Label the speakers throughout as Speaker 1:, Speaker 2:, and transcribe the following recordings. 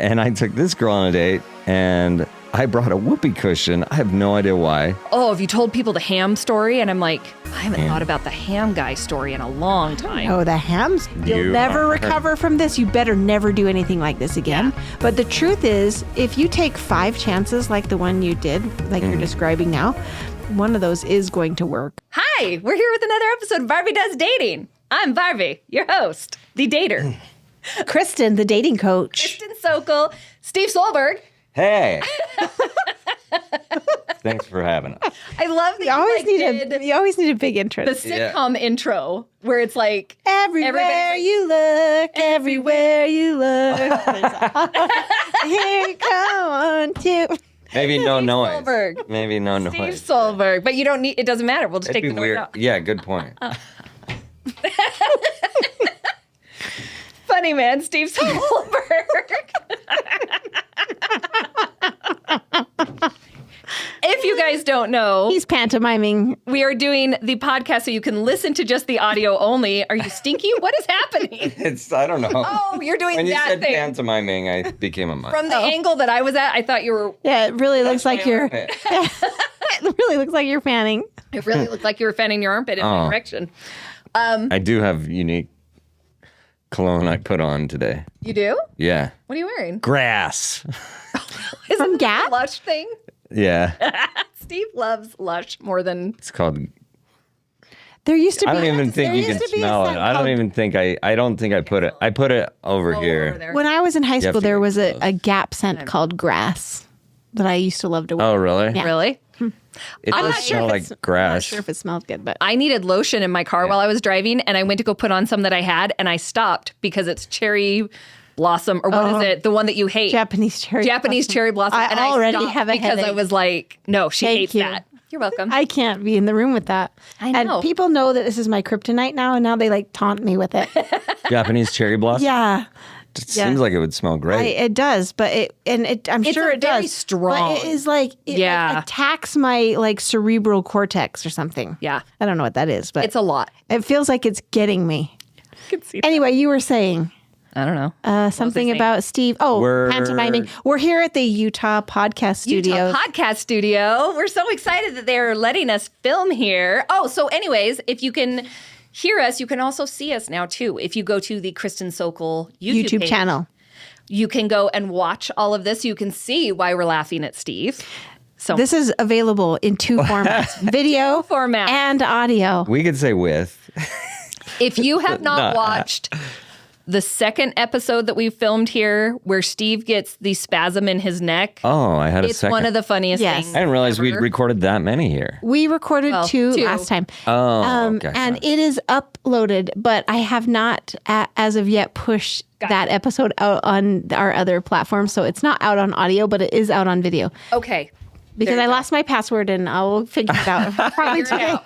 Speaker 1: and I took this girl on a date, and I brought a whoopee cushion. I have no idea why.
Speaker 2: Oh, have you told people the ham story? And I'm like, I haven't thought about the ham guy story in a long time.
Speaker 3: Oh, the hams. You'll never recover from this. You better never do anything like this again. Yeah. But the truth is, if you take 5 chances like the one you did, like you're describing now, one of those is going to work.
Speaker 2: Hi, we're here with another episode of Barbie Does Dating. I'm Barbie, your host, the dater.
Speaker 3: Kristin, the dating coach.
Speaker 2: Kristin Sokol, Steve Solberg.
Speaker 1: Hey. Thanks for having us.
Speaker 2: I love that
Speaker 3: you always need a big intro.
Speaker 2: The sitcom intro where it's like
Speaker 3: everywhere you look, everywhere you look. Here you come on to.
Speaker 1: Maybe no noise.
Speaker 2: Solberg.
Speaker 1: Maybe no noise.
Speaker 2: Steve Solberg. But you don't need, it doesn't matter. We'll just take the noise out.
Speaker 1: Yeah, good point.
Speaker 2: Funny man, Steve Solberg. If you guys don't know,
Speaker 3: he's pantomiming.
Speaker 2: We are doing the podcast so you can listen to just the audio only. Are you stinky? What is happening?
Speaker 1: I don't know.
Speaker 2: Oh, you're doing
Speaker 1: when
Speaker 2: that
Speaker 1: you said
Speaker 2: thing.
Speaker 1: Pantomiming, I became a mime.
Speaker 2: From the angle that I was at, I thought you were.
Speaker 3: Yeah, it really looks like you're. It really looks like you're fanning.
Speaker 2: It really looked like you were fanning your armpit in my direction.
Speaker 1: I do have unique cologne I put on today.
Speaker 2: You do?
Speaker 1: Yeah.
Speaker 2: What are you wearing?
Speaker 1: Grass.
Speaker 2: Isn't
Speaker 3: Gap?
Speaker 2: that a Lush thing?
Speaker 1: Yeah.
Speaker 2: Steve loves Lush more than...
Speaker 1: It's called...
Speaker 3: There used to be...
Speaker 1: I don't even think you can smell it. I don't even think I don't think I put it. I put it over here.
Speaker 2: Over there.
Speaker 3: When I was in high school, there was a Gap scent called Grass that I used to love to wear.
Speaker 1: Oh, really?
Speaker 2: Yeah. Really?
Speaker 1: It does smell like grass.
Speaker 3: I'm not sure if it smells good, but...
Speaker 2: I needed lotion in my car while I was driving, and I went to go put on some that I had, and I stopped because it's cherry blossom, or what is it? The one that you hate.
Speaker 3: Japanese cherry
Speaker 2: blossom.
Speaker 3: I
Speaker 2: and
Speaker 3: already
Speaker 2: stopped
Speaker 3: have a
Speaker 2: because
Speaker 3: headache.
Speaker 2: I was like, no, she hates
Speaker 3: you.
Speaker 2: that. You're welcome.
Speaker 3: I can't be in the room with that.
Speaker 2: I know.
Speaker 3: And people know that this is my kryptonite now, and now they like taunt me with it.
Speaker 1: Japanese cherry blossom?
Speaker 3: Yeah.
Speaker 1: It seems like it would smell great.
Speaker 3: It does, but I'm sure it does.
Speaker 2: Very strong.
Speaker 3: But it is like it like attacks my like cerebral cortex or something.
Speaker 2: Yeah.
Speaker 3: I don't know what that is, but
Speaker 2: It's a lot.
Speaker 3: it feels like it's getting me.
Speaker 2: I can see
Speaker 3: Anyway, you were saying
Speaker 2: I don't know.
Speaker 3: something about Steve. Oh, pantomiming. We're here at the Utah Podcast Studio.
Speaker 2: Podcast studio. We're so excited that they're letting us film here. Oh, so anyways, if you can hear us, you can also see us now too. If you go to the Kristin Sokol YouTube page,
Speaker 3: channel,
Speaker 2: you can go and watch all of this. You can see why we're laughing at Steve. So
Speaker 3: this is available in 2 formats: video
Speaker 2: format
Speaker 3: and audio.
Speaker 1: We could say with.
Speaker 2: If you have not watched the second episode that we filmed here where Steve gets the spasm in his neck.
Speaker 1: Oh, I had a second.
Speaker 2: It's one of the funniest things.
Speaker 1: I didn't realize
Speaker 2: ever.
Speaker 1: we'd recorded that many here.
Speaker 3: We recorded 2 last time.
Speaker 1: Oh, okay.
Speaker 3: And it is uploaded, but I have not, as of yet, pushed that episode out on our other platforms. So it's not out on audio, but it is out on video.
Speaker 2: Okay.
Speaker 3: Because I lost my password and I'll figure it out probably today.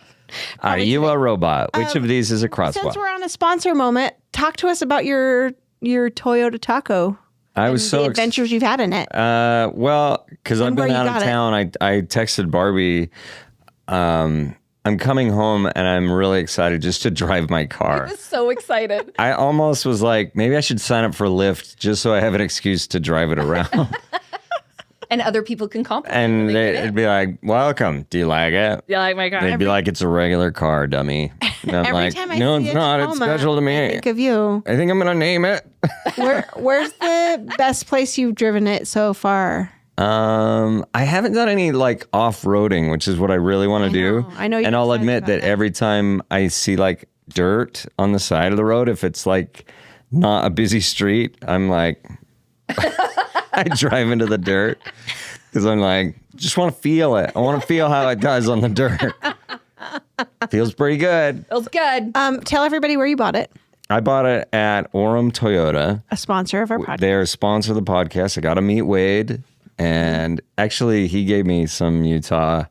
Speaker 1: Are you a robot? Which of these is a crosswalk?
Speaker 3: Since we're on a sponsor moment, talk to us about your Toyota Taco.
Speaker 1: I was so
Speaker 3: the adventures you've had in it.
Speaker 1: Well, because I've been out of town, I texted Barbie. I'm coming home and I'm really excited just to drive my car.
Speaker 2: I was so excited.
Speaker 1: I almost was like, maybe I should sign up for Lyft just so I have an excuse to drive it around.
Speaker 2: And other people can compliment.
Speaker 1: And it'd be like, welcome. Do you like it?
Speaker 2: You like my car?
Speaker 1: They'd be like, it's a regular car, dummy. And I'm like, no, it's not. It's special to me.
Speaker 3: I think of you.
Speaker 1: I think I'm going to name it.
Speaker 3: Where's the best place you've driven it so far?
Speaker 1: I haven't done any like off-roading, which is what I really want to do.
Speaker 3: I know.
Speaker 1: And I'll admit that every time I see like dirt on the side of the road, if it's like not a busy street, I'm like, I drive into the dirt because I'm like, just want to feel it. I want to feel how it does on the dirt. Feels pretty good.
Speaker 2: Feels good.
Speaker 3: Tell everybody where you bought it.
Speaker 1: I bought it at Orem Toyota.
Speaker 3: A sponsor of our podcast.
Speaker 1: They're a sponsor of the podcast. I got to meet Wade. And actually, he gave me some Utah,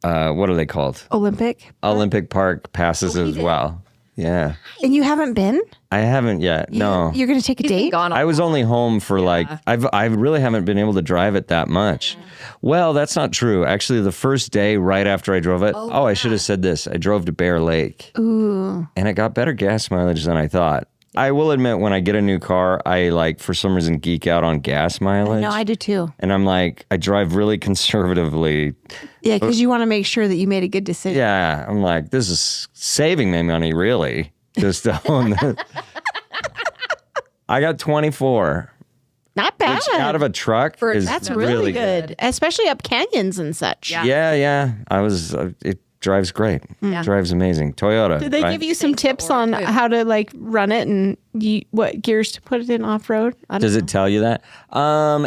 Speaker 1: what are they called? Olympic Park passes as well. Yeah.
Speaker 3: And you haven't been?
Speaker 1: I haven't yet. No.
Speaker 3: You're going to take a date?
Speaker 1: I was only home for I really haven't been able to drive it that much. Well, that's not true. Actually, the first day right after I drove it, I should have said this. I drove to Bear Lake.
Speaker 3: Ooh.
Speaker 1: And it got better gas mileage than I thought. I will admit, when I get a new car, I like, for some reason, geek out on gas mileage.
Speaker 3: No, I do too.
Speaker 1: And I'm like, I drive really conservatively.
Speaker 3: Yeah, because you want to make sure that you made a good decision.
Speaker 1: Yeah, I'm like, this is saving me money, really. Just to own the... I got 24.
Speaker 3: Not bad.
Speaker 1: Which out of a truck is
Speaker 3: That's really good, especially up canyons and such.
Speaker 1: Yeah. It drives great. It drives amazing. Toyota.
Speaker 3: Did they give you some tips on how to like run it and what gears to put it in off road?
Speaker 1: Does it tell you that?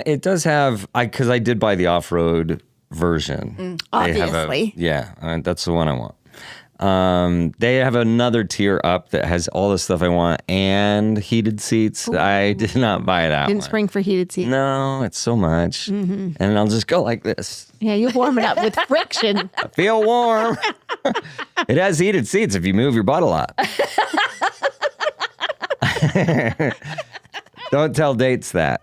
Speaker 1: It does have, because I did buy the off road version.
Speaker 3: Obviously.
Speaker 1: That's the one I want. They have another tier up that has all the stuff I want and heated seats. Ooh. I did not buy that
Speaker 3: Didn't spring for heated seats.
Speaker 1: No, it's so much. And I'll just go like this.
Speaker 3: Yeah, you warm it up with friction.
Speaker 1: I feel warm. It has heated seats if you move your butt a lot. Don't tell dates that.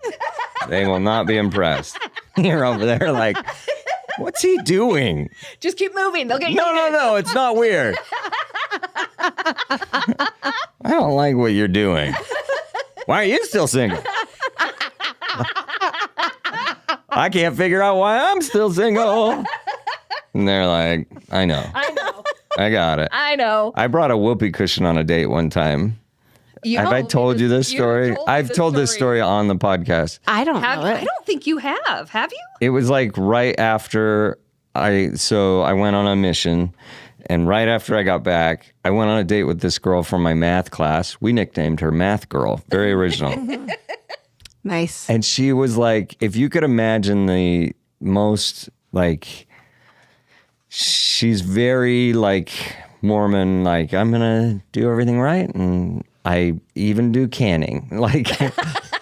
Speaker 1: They will not be impressed. You're over there like... What's he doing?
Speaker 2: Just keep moving. They'll get you.
Speaker 1: No. It's not weird. I don't like what you're doing. Why are you still single? I can't figure out why I'm still single. And they're like, I know. I got it.
Speaker 2: I know.
Speaker 1: I brought a whoopee cushion on a date one time. Have I told you this story? I've told this story on the podcast.
Speaker 3: I don't know it.
Speaker 2: I don't think you have. Have you?
Speaker 1: It was like right after I went on a mission, and right after I got back, I went on a date with this girl from my math class. We nicknamed her Math Girl. Very original.
Speaker 3: Nice.
Speaker 1: And she was like, if you could imagine the most like, she's very like Mormon, like, I'm going to do everything right. And I even do canning. Like,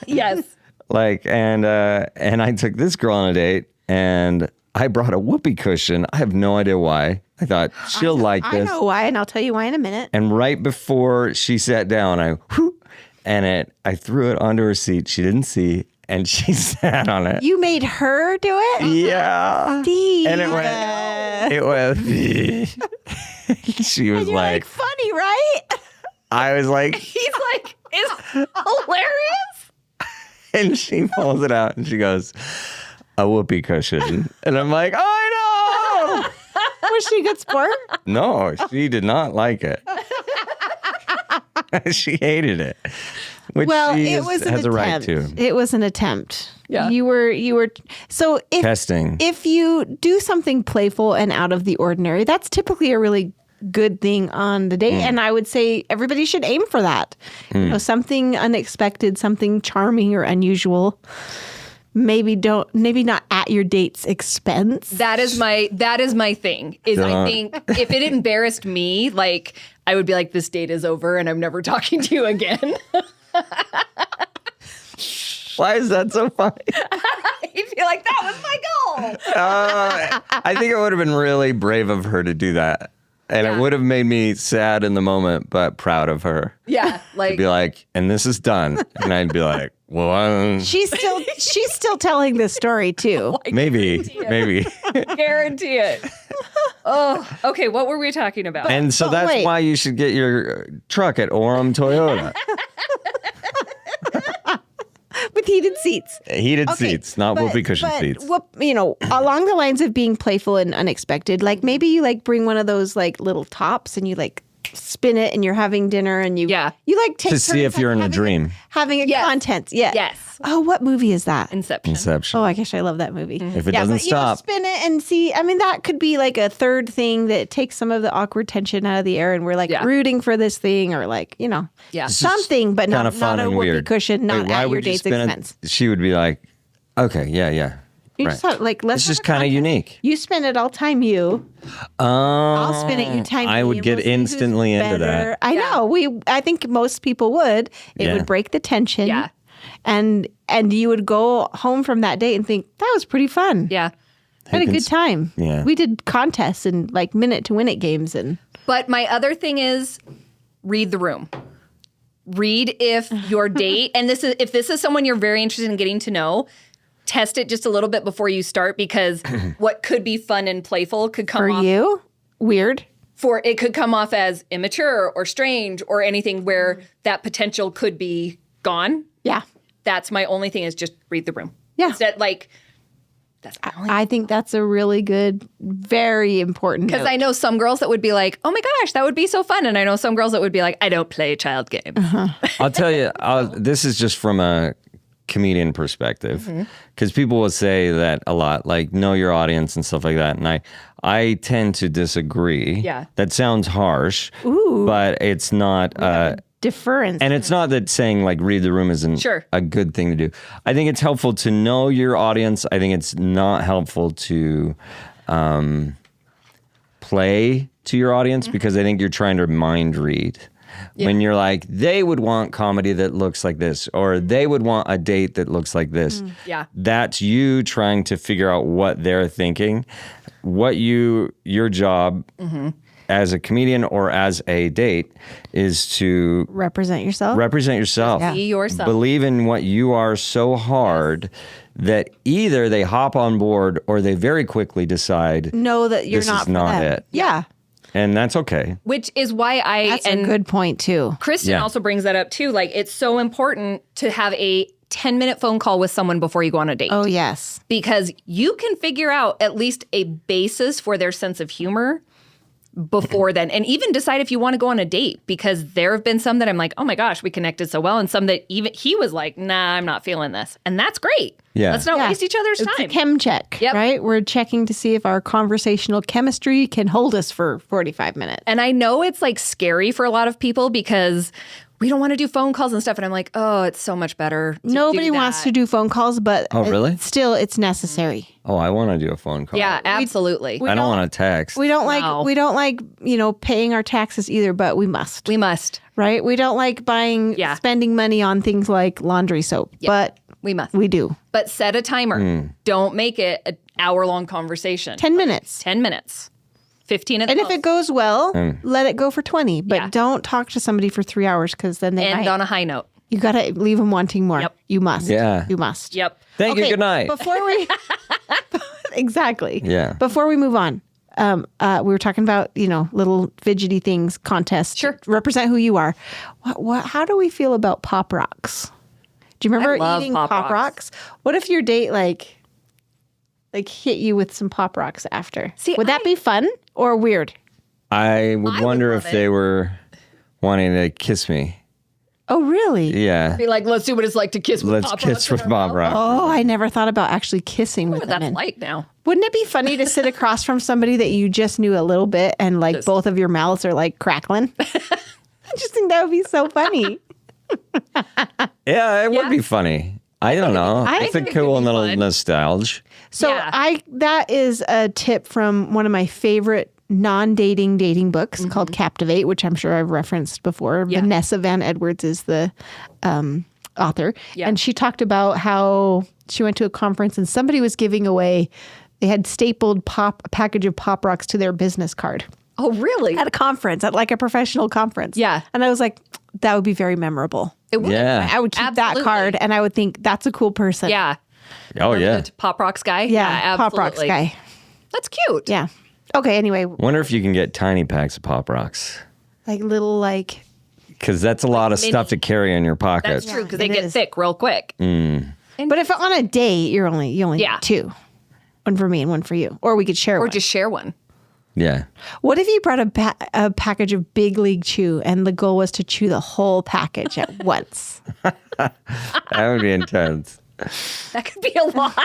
Speaker 2: yes.
Speaker 1: Like, and I took this girl on a date and I brought a whoopee cushion. I have no idea why. I thought she'll like this.
Speaker 3: I know why, and I'll tell you why in a minute.
Speaker 1: And right before she sat down, I threw it onto her seat. She didn't see, and she sat on it.
Speaker 3: You made her do it?
Speaker 1: Yeah.
Speaker 3: Steve.
Speaker 1: And it went. She was
Speaker 3: and you're
Speaker 1: like,
Speaker 3: funny, right?
Speaker 1: I was like,
Speaker 2: he's like, it's hilarious.
Speaker 1: And she pulls it out and she goes, a whoopee cushion. And I'm like, oh, no.
Speaker 3: Was she a good sport?
Speaker 1: No, she did not like it. She hated it. Which
Speaker 3: it was an
Speaker 1: has
Speaker 3: attempt.
Speaker 1: a right to.
Speaker 3: It was an attempt.
Speaker 2: Yeah.
Speaker 3: You were so if
Speaker 1: testing.
Speaker 3: If you do something playful and out of the ordinary, that's typically a really good thing on the date. And I would say everybody should aim for that. You know, something unexpected, something charming or unusual. Maybe not at your date's expense.
Speaker 2: That is my thing. I think if it embarrassed me, like I would be like, this date is over and I'm never talking to you again.
Speaker 1: Why is that so funny?
Speaker 2: You'd feel like that was my goal.
Speaker 1: I think it would have been really brave of her to do that. And it would have made me sad in the moment, but proud of her.
Speaker 2: Yeah. Like,
Speaker 1: to be like, and this is done. And I'd be like, well,
Speaker 3: she's still telling this story too.
Speaker 1: Maybe.
Speaker 2: Guarantee it. Oh, okay. What were we talking about?
Speaker 1: And so that's why you should get your truck at Orem Toyota.
Speaker 3: With heated seats.
Speaker 1: Heated seats, not whoopee cushion seats.
Speaker 3: Along the lines of being playful and unexpected, like maybe you like bring one of those like little tops and you like spin it and you're having dinner and you like take
Speaker 1: to see if you're in a dream.
Speaker 3: Having a content. Yeah.
Speaker 2: Yes.
Speaker 3: Oh, what movie is that?
Speaker 2: Inception.
Speaker 3: Oh, I guess I love that movie.
Speaker 1: If it doesn't stop.
Speaker 3: Spin it and see. I mean, that could be like a third thing that takes some of the awkward tension out of the air and we're like rooting for this thing or like, something, but not a whoopee cushion, not at your date's expense.
Speaker 1: She would be like, okay, yeah.
Speaker 3: You just have, like, let's.
Speaker 1: It's just kind of unique.
Speaker 3: You spin it, I'll time you. I'll spin it, you time me.
Speaker 1: I would get instantly into that.
Speaker 3: I know. I think most people would. It would break the tension.
Speaker 2: Yeah.
Speaker 3: And you would go home from that date and think, that was pretty fun.
Speaker 2: Yeah.
Speaker 3: Had a good time.
Speaker 1: Yeah.
Speaker 3: We did contests and like minute to win it games
Speaker 2: But my other thing is read the room. Read if your date, and if this is someone you're very interested in getting to know, test it just a little bit before you start because what could be fun and playful could come
Speaker 3: For
Speaker 2: off.
Speaker 3: you? Weird.
Speaker 2: for it could come off as immature or strange or anything where that potential could be gone.
Speaker 3: Yeah.
Speaker 2: That's my only thing is just read the room.
Speaker 3: Yeah.
Speaker 2: Instead, like, that's my only
Speaker 3: I think that's a really good, very important
Speaker 2: because
Speaker 3: note.
Speaker 2: I know some girls that would be like, oh my gosh, that would be so fun. And I know some girls that would be like, I don't play child games.
Speaker 1: I'll tell you, this is just from a comedian perspective, because people will say that a lot, like know your audience and stuff like that. And I tend to disagree.
Speaker 2: Yeah.
Speaker 1: That sounds harsh, but it's not.
Speaker 3: Deference.
Speaker 1: And it's not that saying like read the room isn't
Speaker 2: Sure.
Speaker 1: a good thing to do. I think it's helpful to know your audience. I think it's not helpful to play to your audience because I think you're trying to mind read. When you're like, they would want comedy that looks like this, or they would want a date that looks like this.
Speaker 2: Yeah.
Speaker 1: That's you trying to figure out what they're thinking. Your job as a comedian or as a date is to
Speaker 3: represent yourself.
Speaker 1: represent yourself.
Speaker 2: Be yourself.
Speaker 1: Believe in what you are so hard that either they hop on board or they very quickly decide
Speaker 3: Know that you're
Speaker 1: this
Speaker 3: not
Speaker 1: is
Speaker 3: for
Speaker 1: not
Speaker 3: them.
Speaker 1: it.
Speaker 3: Yeah.
Speaker 1: And that's okay.
Speaker 2: Which is why
Speaker 3: That's a good point too.
Speaker 2: Kristin
Speaker 1: Yeah.
Speaker 2: also brings that up too. Like, it's so important to have a 10-minute phone call with someone before you go on a date.
Speaker 3: Oh, yes.
Speaker 2: Because you can figure out at least a basis for their sense of humor before then, and even decide if you want to go on a date, because there have been some that I'm like, oh my gosh, we connected so well, and some that even he was like, nah, I'm not feeling this, and that's great.
Speaker 1: Yeah.
Speaker 2: Let's not
Speaker 3: Yeah.
Speaker 2: waste each other's
Speaker 3: It's
Speaker 2: time.
Speaker 3: a chem check,
Speaker 2: Yep.
Speaker 3: right? We're checking to see if our conversational chemistry can hold us for 45 minutes.
Speaker 2: And I know it's like scary for a lot of people because we don't want to do phone calls and stuff, and I'm like, oh, it's so much better.
Speaker 3: Nobody wants to do phone calls, but
Speaker 1: Oh, really?
Speaker 3: still, it's necessary.
Speaker 1: Oh, I want to do a phone call.
Speaker 2: Yeah, absolutely.
Speaker 1: I don't want to text.
Speaker 3: We don't like
Speaker 2: No.
Speaker 3: paying our taxes either, but we must.
Speaker 2: We must.
Speaker 3: Right? We don't like spending money on things like laundry soap, but
Speaker 2: We must.
Speaker 3: we do.
Speaker 2: But set a timer. Don't make it an hour-long conversation.
Speaker 3: 10 minutes.
Speaker 2: 10 minutes. 15 at the
Speaker 3: And if
Speaker 2: most.
Speaker 3: it goes well, let it go for 20. But
Speaker 2: Yeah.
Speaker 3: don't talk to somebody for 3 hours because then they
Speaker 2: End
Speaker 3: might.
Speaker 2: on a high note.
Speaker 3: You got to leave them wanting more.
Speaker 2: Yep.
Speaker 3: You must.
Speaker 1: Yeah.
Speaker 3: You must.
Speaker 2: Yep.
Speaker 1: Thank you. Good night.
Speaker 3: Before we exactly.
Speaker 1: Yeah.
Speaker 3: Before we move on, we were talking about little fidgety things contest.
Speaker 2: Sure.
Speaker 3: Represent who you are. How do we feel about pop rocks? Do you remember
Speaker 2: I love
Speaker 3: eating
Speaker 2: Pop
Speaker 3: pop
Speaker 2: Rocks.
Speaker 3: rocks? What if your date like hit you with some pop rocks after?
Speaker 2: See,
Speaker 3: would that be fun or weird?
Speaker 1: I would wonder
Speaker 2: love
Speaker 1: if they
Speaker 2: it.
Speaker 1: were wanting to kiss me.
Speaker 3: Oh, really?
Speaker 1: Yeah.
Speaker 2: Be like, let's see what it's like to kiss with
Speaker 1: Let's
Speaker 2: Pop
Speaker 1: kiss
Speaker 2: Rocks in
Speaker 1: with
Speaker 2: our
Speaker 1: Bob
Speaker 2: mouth.
Speaker 1: Rock.
Speaker 3: Oh, I never thought about actually kissing with
Speaker 2: What that's
Speaker 3: women.
Speaker 2: like now.
Speaker 3: Wouldn't it be funny to sit across from somebody that you just knew a little bit and like both of your mouths are like crackling? I just think that would be so funny.
Speaker 1: Yeah, it would be funny. I don't know.
Speaker 3: I
Speaker 1: It's a
Speaker 2: think it could
Speaker 1: cool
Speaker 2: be
Speaker 1: little
Speaker 2: fun.
Speaker 1: nostalgia.
Speaker 3: So
Speaker 2: Yeah.
Speaker 3: that is a tip from one of my favorite non-dating dating books called Captivate, which I'm sure I've referenced before.
Speaker 2: Yeah.
Speaker 3: Vanessa Van Edwards is the author.
Speaker 2: Yeah.
Speaker 3: And she talked about how she went to a conference and somebody was giving away, they had stapled a package of Pop Rocks to their business card
Speaker 2: Oh, really?
Speaker 3: at a conference, at like a professional conference.
Speaker 2: Yeah.
Speaker 3: And I was like, that would be very memorable.
Speaker 2: It would.
Speaker 1: Yeah.
Speaker 3: I would keep
Speaker 2: Absolutely.
Speaker 3: that card and I would think that's a cool person.
Speaker 2: Yeah.
Speaker 1: Oh, yeah.
Speaker 2: Pop Rocks guy?
Speaker 3: Yeah. Pop Rocks
Speaker 2: absolutely.
Speaker 3: guy.
Speaker 2: That's cute.
Speaker 3: Yeah. Okay. Anyway,
Speaker 1: Wonder if you can get tiny packs of Pop Rocks.
Speaker 3: like little like.
Speaker 1: Because that's a lot of stuff to carry in your pocket.
Speaker 2: That's true, because
Speaker 3: it
Speaker 2: they get
Speaker 3: is.
Speaker 2: thick real quick.
Speaker 3: But if on a date you only
Speaker 2: Yeah.
Speaker 3: need two, one for me and one for you, or we could share
Speaker 2: Or
Speaker 3: one.
Speaker 2: just share one.
Speaker 1: Yeah.
Speaker 3: What if you brought a package of Big League Chew and the goal was to chew the whole package at once?
Speaker 1: That would be intense.
Speaker 2: That could be a lot.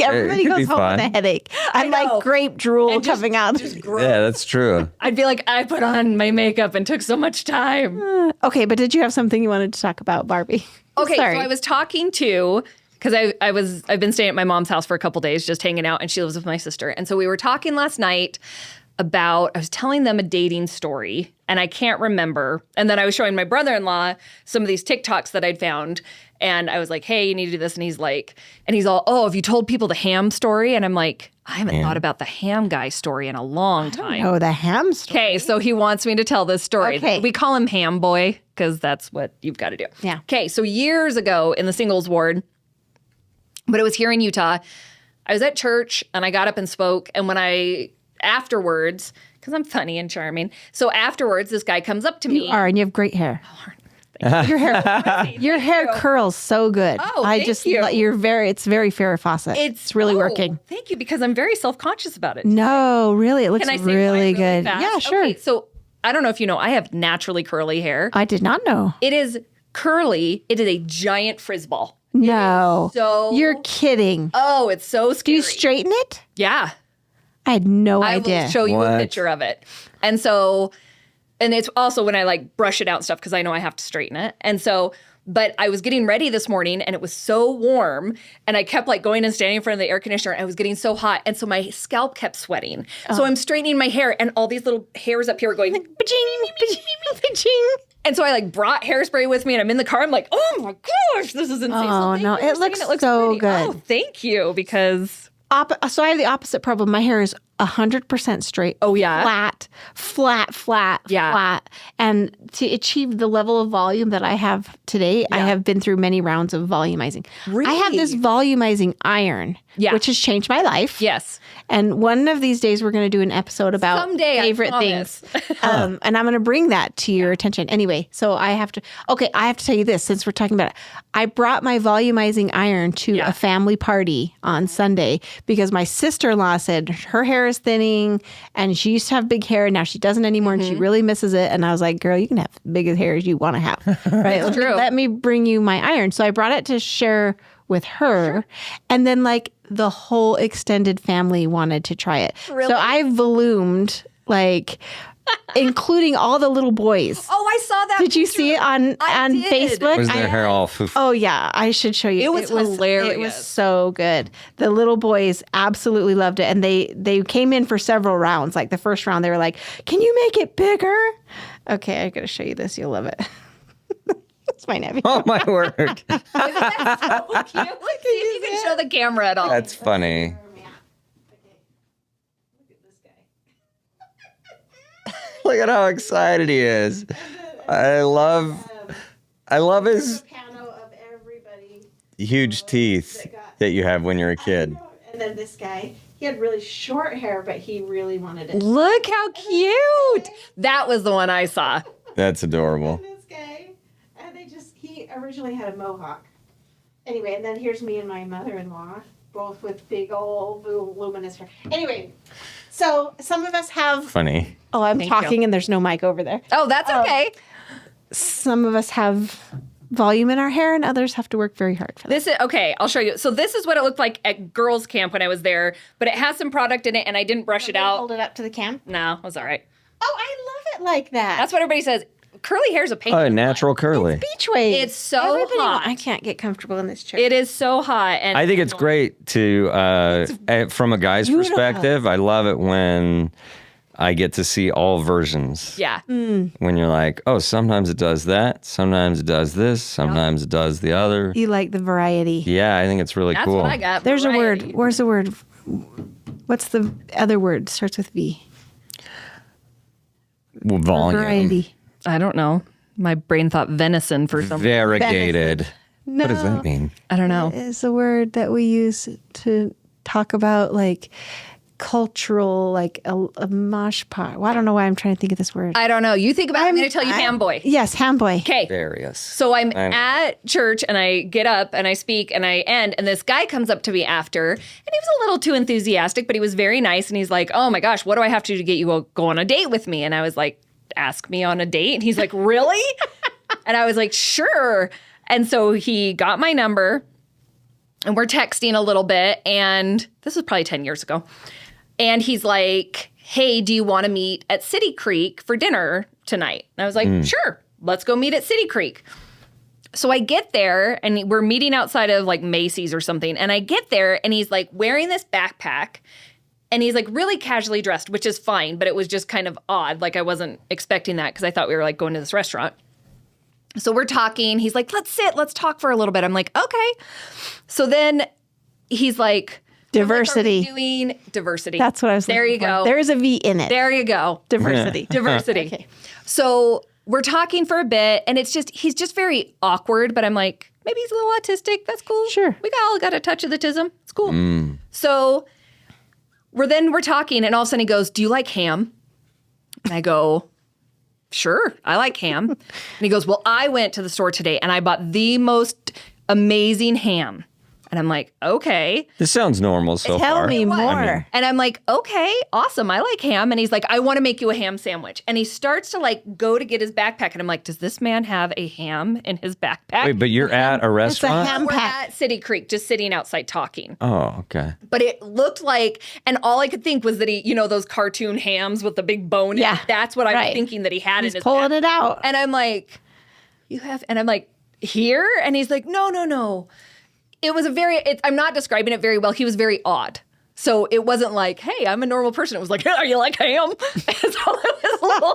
Speaker 3: Everybody
Speaker 1: could be
Speaker 3: goes home
Speaker 1: fun.
Speaker 3: with a headache and
Speaker 2: know.
Speaker 3: like grape drool
Speaker 2: And just-
Speaker 3: coming out.
Speaker 1: Yeah, that's true.
Speaker 2: I'd be like, I put on my makeup and took so much time.
Speaker 3: Okay, but did you have something you wanted to talk about, Barbie?
Speaker 2: Okay,
Speaker 3: Sorry.
Speaker 2: so I was talking to, because I've been staying at my mom's house for a couple days, just hanging out, and she lives with my sister. And so we were talking last night about, I was telling them a dating story, and I can't remember. And then I was showing my brother-in-law some of these TikToks that I'd found. And I was like, hey, you need to do this. And he's like, oh, have you told people the ham story? And I'm like, I haven't thought about the ham guy story in a long time.
Speaker 3: Oh, the hamster.
Speaker 2: Okay, so he wants me to tell this story.
Speaker 3: Okay.
Speaker 2: We call him Ham Boy because that's what you've got to do.
Speaker 3: Yeah.
Speaker 2: Okay, so years ago in the singles ward, but it was here in Utah, I was at church and I got up and spoke. And when afterwards, because I'm funny and charming. So afterwards, this guy comes up to me.
Speaker 3: You are, and you have great hair. Your hair curls so good.
Speaker 2: Oh, thank you.
Speaker 3: It's very Farrah Fawcett. It's really working.
Speaker 2: Thank you, because I'm very self-conscious about it.
Speaker 3: No, really, it looks
Speaker 2: Can I say
Speaker 3: really
Speaker 2: mine
Speaker 3: good.
Speaker 2: fast?
Speaker 3: Yeah, sure.
Speaker 2: Okay, so I don't know if you know, I have naturally curly hair.
Speaker 3: I did not know.
Speaker 2: It is curly. It is a giant frizz ball.
Speaker 3: No.
Speaker 2: So
Speaker 3: You're kidding.
Speaker 2: Oh, it's so scary.
Speaker 3: Do you straighten it?
Speaker 2: Yeah.
Speaker 3: I had no
Speaker 2: I
Speaker 3: idea.
Speaker 2: will show you
Speaker 1: What?
Speaker 2: a picture of it. And so, and it's also when I like brush it out and stuff because I know I have to straighten it. And so, but I was getting ready this morning and it was so warm and I kept like going and standing in front of the air conditioner and I was getting so hot. And so my scalp kept sweating. So I'm straightening my hair and all these little hairs up here are going, and so I like brought hairspray with me and I'm in the car. I'm like, oh my gosh, this is insane.
Speaker 3: Oh,
Speaker 2: So
Speaker 3: no,
Speaker 2: thank you
Speaker 3: it
Speaker 2: for
Speaker 3: looks
Speaker 2: saying
Speaker 3: so
Speaker 2: pretty.
Speaker 3: good.
Speaker 2: Oh, thank you, because
Speaker 3: So I have the opposite problem. My hair is 100% straight.
Speaker 2: Oh, yeah?
Speaker 3: Flat.
Speaker 2: Yeah.
Speaker 3: Flat. And to achieve the level of volume that I have today, I have been through many rounds of volumizing. I have this volumizing iron, which has changed my life.
Speaker 2: yes.
Speaker 3: And one of these days, we're going to do an episode about
Speaker 2: Someday, I
Speaker 3: favorite
Speaker 2: promise.
Speaker 3: things. And I'm going to bring that to your attention. Anyway, so I have to tell you this since we're talking about it. I brought my volumizing iron to a family party on Sunday because my sister-in-law said her hair is thinning and she used to have big hair and now she doesn't anymore and she really misses it. And I was like, girl, you can have big as hair as you want to have. Right?
Speaker 2: That's true.
Speaker 3: Let me bring you my iron. So I brought it to share with her. And then like the whole extended family wanted to try it.
Speaker 2: Really?
Speaker 3: So I volumed like including all the little boys.
Speaker 2: Oh, I saw that.
Speaker 3: Did you see it on
Speaker 2: did.
Speaker 3: Facebook?
Speaker 1: Was their hair all foof?
Speaker 3: Oh yeah, I should show you.
Speaker 2: It was hilarious.
Speaker 3: It was so good. The little boys absolutely loved it, and they came in for several rounds. Like the first round, they were like, "Can you make it bigger?" Okay, I gotta show you this. You'll love it. It's my nephew.
Speaker 1: Oh my word.
Speaker 2: Isn't that so cute? Let's see if you can show the camera at all.
Speaker 1: That's funny. Look at how excited he is. I love his huge teeth that you have when you're a kid.
Speaker 3: And then this guy, he had really short hair, but he really wanted it.
Speaker 2: Look how cute. That was the one I saw.
Speaker 1: That's adorable.
Speaker 3: This guy, and he originally had a mohawk. Anyway, and then here's me and my mother-in-law, both with big old voluminous hair. Anyway, so some of us have...
Speaker 1: Funny.
Speaker 3: Oh, I'm
Speaker 2: Thank
Speaker 3: talking and there's no mic over there.
Speaker 2: Oh, that's okay.
Speaker 3: Some of us have volume in our hair and others have to work very hard for that.
Speaker 2: This is okay. I'll show you. So this is what it looked like at girls' camp when I was there, but it has some product in it, and I didn't brush it out.
Speaker 3: Hold it up to the cam.
Speaker 2: No, it was all right.
Speaker 3: Oh, I love it like that.
Speaker 2: That's what everybody says. Curly hair is a pain.
Speaker 1: Oh, natural curly.
Speaker 3: beach wave.
Speaker 2: It's so hot.
Speaker 3: I can't get comfortable in this chair.
Speaker 2: It is so hot, and
Speaker 1: I think it's great to, from a guy's
Speaker 3: beautiful.
Speaker 1: perspective, I love it when I get to see all versions.
Speaker 2: yeah.
Speaker 1: When you're like, oh, sometimes it does that, sometimes it does this, sometimes it does the other.
Speaker 3: You like the variety.
Speaker 1: Yeah, I think it's really
Speaker 2: That's
Speaker 1: cool.
Speaker 2: what I got.
Speaker 3: There's a
Speaker 2: variety.
Speaker 3: word. Where's the word? What's the other word? Starts with V.
Speaker 1: Well, volume.
Speaker 3: Variety.
Speaker 2: I don't know. My brain thought venison for some.
Speaker 1: Variegated.
Speaker 3: No.
Speaker 1: What does that mean?
Speaker 2: I don't know.
Speaker 3: It's a word that we use to talk about like cultural, like a mosh pot. Well, I don't know why I'm trying to think of this word.
Speaker 2: I don't know. You think about it. I'm going to tell you, ham boy.
Speaker 3: Yes, ham boy.
Speaker 2: Okay.
Speaker 1: Various.
Speaker 2: So I'm
Speaker 1: I know.
Speaker 2: at church and I get up and I speak and I end, and this guy comes up to me after, and he was a little too enthusiastic, but he was very nice, and he's like, "Oh my gosh, what do I have to do to get you to go on a date with me?" And I was like, "Ask me on a date?" And he's like, "Really?" And I was like, "Sure." And so he got my number and we're texting a little bit, and this was probably 10 years ago. And he's like, "Hey, do you want to meet at City Creek for dinner tonight?" And I was like, "Sure, let's go meet at City Creek." So I get there and we're meeting outside of like Macy's or something. And I get there and he's like wearing this backpack and he's like really casually dressed, which is fine, but it was just kind of odd. Like I wasn't expecting that because I thought we were like going to this restaurant. So we're talking. He's like, "Let's sit. Let's talk for a little bit." I'm like, "Okay." So then he's like,
Speaker 3: Diversity.
Speaker 2: "What are we doing?" Diversity.
Speaker 3: That's what I was
Speaker 2: There you
Speaker 3: looking for.
Speaker 2: go.
Speaker 3: There is a V in it.
Speaker 2: There you go.
Speaker 3: Diversity.
Speaker 2: Diversity.
Speaker 3: Okay.
Speaker 2: So we're talking for a bit, and he's just very awkward, but I'm like, maybe he's a little autistic. That's cool.
Speaker 3: Sure.
Speaker 2: We all got a touch of the tism. It's cool. So we're talking, and all of a sudden he goes, "Do you like ham?" And I go, sure, I like ham. And he goes, well, I went to the store today and I bought the most amazing ham. And I'm like, okay.
Speaker 1: This sounds normal so
Speaker 3: Tell
Speaker 1: far.
Speaker 3: me more.
Speaker 1: I mean,
Speaker 2: And I'm like, okay, awesome. I like ham. And he's like, I want to make you a ham sandwich. And he starts to like go to get his backpack. And I'm like, does this man have a ham in his backpack?
Speaker 1: wait, but you're at a restaurant?
Speaker 3: ham
Speaker 2: We're
Speaker 3: pack.
Speaker 2: at City Creek, just sitting outside talking.
Speaker 1: Oh, okay.
Speaker 2: But it looked like, and all I could think was that he, you know, those cartoon hams with the big bone. in it,
Speaker 3: Yeah,
Speaker 2: that's what I was
Speaker 3: right.
Speaker 2: thinking that he had
Speaker 3: He's
Speaker 2: in his
Speaker 3: pulling
Speaker 2: backpack.
Speaker 3: it out.
Speaker 2: And I'm like, you have, and I'm like, here? And he's like, no. It was I'm not describing it very well. He was very odd. So it wasn't like, hey, I'm a normal person. It was like, hey, you like ham? And so it was a little.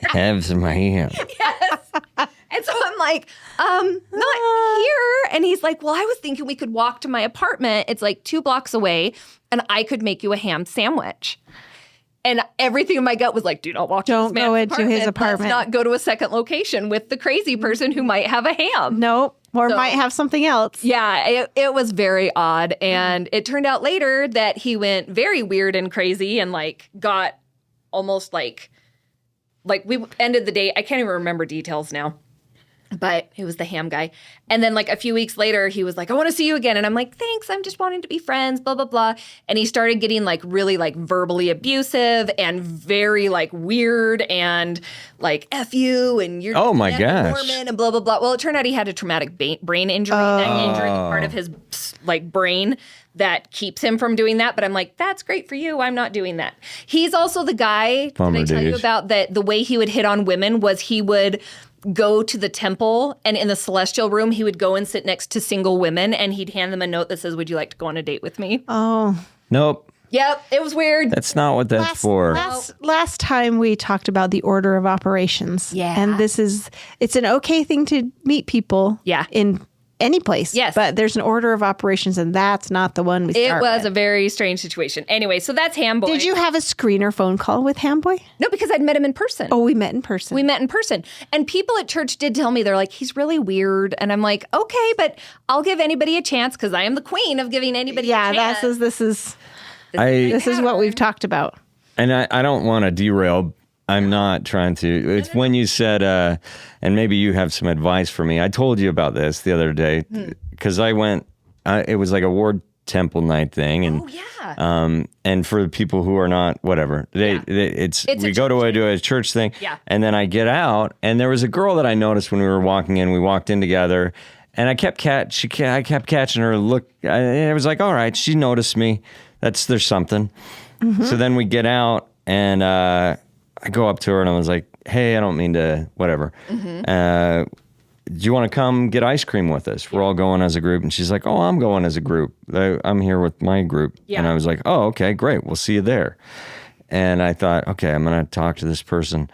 Speaker 1: Have some ham.
Speaker 2: Yes. And so I'm like, not here. And he's like, well, I was thinking we could walk to my apartment. It's like 2 blocks away, and I could make you a ham sandwich. And everything in my gut was like, do not walk to
Speaker 3: Don't
Speaker 2: this
Speaker 3: go
Speaker 2: man's
Speaker 3: into his apartment.
Speaker 2: Let's not go to a second location with the crazy person who might have a ham.
Speaker 3: Nope. Or
Speaker 2: So-
Speaker 3: might have something else.
Speaker 2: Yeah, it was very odd. And it turned out later that he went very weird and crazy and like got almost like we ended the date. I can't even remember details now. But it was the ham guy. And then like a few weeks later, he was like, I want to see you again. And I'm like, thanks. I'm just wanting to be friends, blah, blah, blah. And he started getting like really like verbally abusive and very like weird and like F you and you're
Speaker 1: Oh, my
Speaker 2: a
Speaker 1: gosh.
Speaker 2: Mormon and blah, blah, blah. Well, it turned out he had a traumatic brain injury. That injury is part of his like brain that keeps him from doing that. But I'm like, that's great for you. I'm not doing that. He's also the guy
Speaker 1: Bummer,
Speaker 2: that I tell you
Speaker 1: dude.
Speaker 2: about that the way he would hit on women was he would go to the temple and in the celestial room, he would go and sit next to single women and he'd hand them a note that says, would you like to go on a date with me?
Speaker 3: Oh.
Speaker 1: Nope.
Speaker 2: Yep. It was weird.
Speaker 1: That's not what that's for.
Speaker 3: Last time we talked about the order of operations.
Speaker 2: Yeah.
Speaker 3: And it's an okay thing to meet people
Speaker 2: Yeah.
Speaker 3: in any place.
Speaker 2: Yes.
Speaker 3: But there's an order of operations, and that's not the one we
Speaker 2: It
Speaker 3: start
Speaker 2: was
Speaker 3: with.
Speaker 2: a very strange situation. Anyway, so that's Ham Boy.
Speaker 3: Did you have a screener phone call with Hamboy?
Speaker 2: No, because I'd met him in person.
Speaker 3: Oh, we met in person.
Speaker 2: We met in person. And people at church did tell me, they're like, he's really weird. And I'm like, okay, but I'll give anybody a chance because I am the queen of giving anybody a chance.
Speaker 3: this is
Speaker 1: I
Speaker 3: what we've talked about.
Speaker 1: And I don't want to derail. I'm not trying to. It's when you said, and maybe you have some advice for me. I told you about this the other day because I went. It was like a Ward Temple night thing, and
Speaker 2: Oh, yeah.
Speaker 1: and for the people who are not whatever, it's
Speaker 2: It's
Speaker 1: we
Speaker 2: a
Speaker 1: go to
Speaker 2: church
Speaker 1: a church thing,
Speaker 2: Yeah.
Speaker 1: and then I get out, and there was a girl that I noticed when we were walking in. We walked in together, and I kept catching her look. I was like, all right, she noticed me. There's something. So then we get out, and I go up to her and I was like, hey, I don't mean to, whatever. Do you want to come get ice cream with us? We're all going as a group. And she's like, oh, I'm going as a group. I'm here with my group.
Speaker 2: Yeah.
Speaker 1: And I was like, oh, okay, great. We'll see you there. And I thought, okay, I'm going to talk to this person.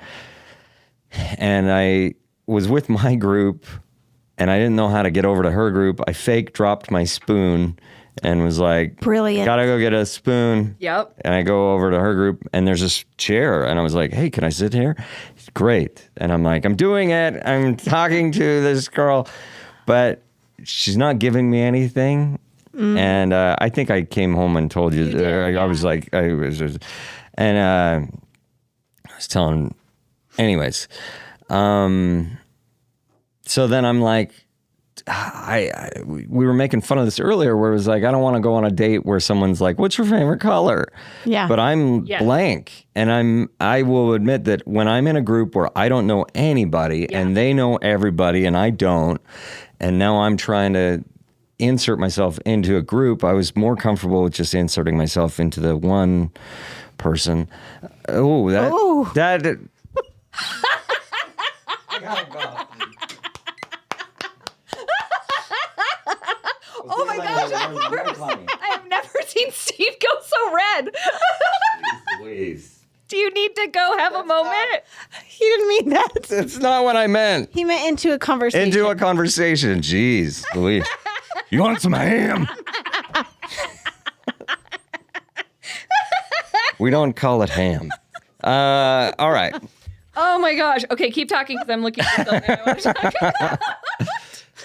Speaker 1: And I was with my group and I didn't know how to get over to her group. I fake dropped my spoon and was like,
Speaker 3: Brilliant.
Speaker 1: Gotta go get a spoon.
Speaker 2: Yep.
Speaker 1: And I go over to her group and there's this chair and I was like, hey, can I sit here? Great. And I'm like, I'm doing it. I'm talking to this girl, but she's not giving me anything. And I think I came home and told you, I was like, I was telling, anyways. So then I'm like, we were making fun of this earlier where it was like, I don't want to go on a date where someone's like, what's your favorite color?
Speaker 3: Yeah.
Speaker 1: But I'm
Speaker 2: Yeah.
Speaker 1: blank. And I will admit that when I'm in a group where I don't know anybody and they know everybody and I don't, and now I'm trying to insert myself into a group, I was more comfortable with just inserting myself into the one person. That
Speaker 2: Oh my gosh, I have never seen Steve go so red. Do you need to go have a moment?
Speaker 3: He didn't mean that.
Speaker 1: That's not what I meant.
Speaker 3: He meant into a conversation.
Speaker 1: Into a conversation. Jeez, Louise. You want some ham? We don't call it ham. All right.
Speaker 2: Oh my gosh. Okay, keep talking because I'm looking for something I want to talk about.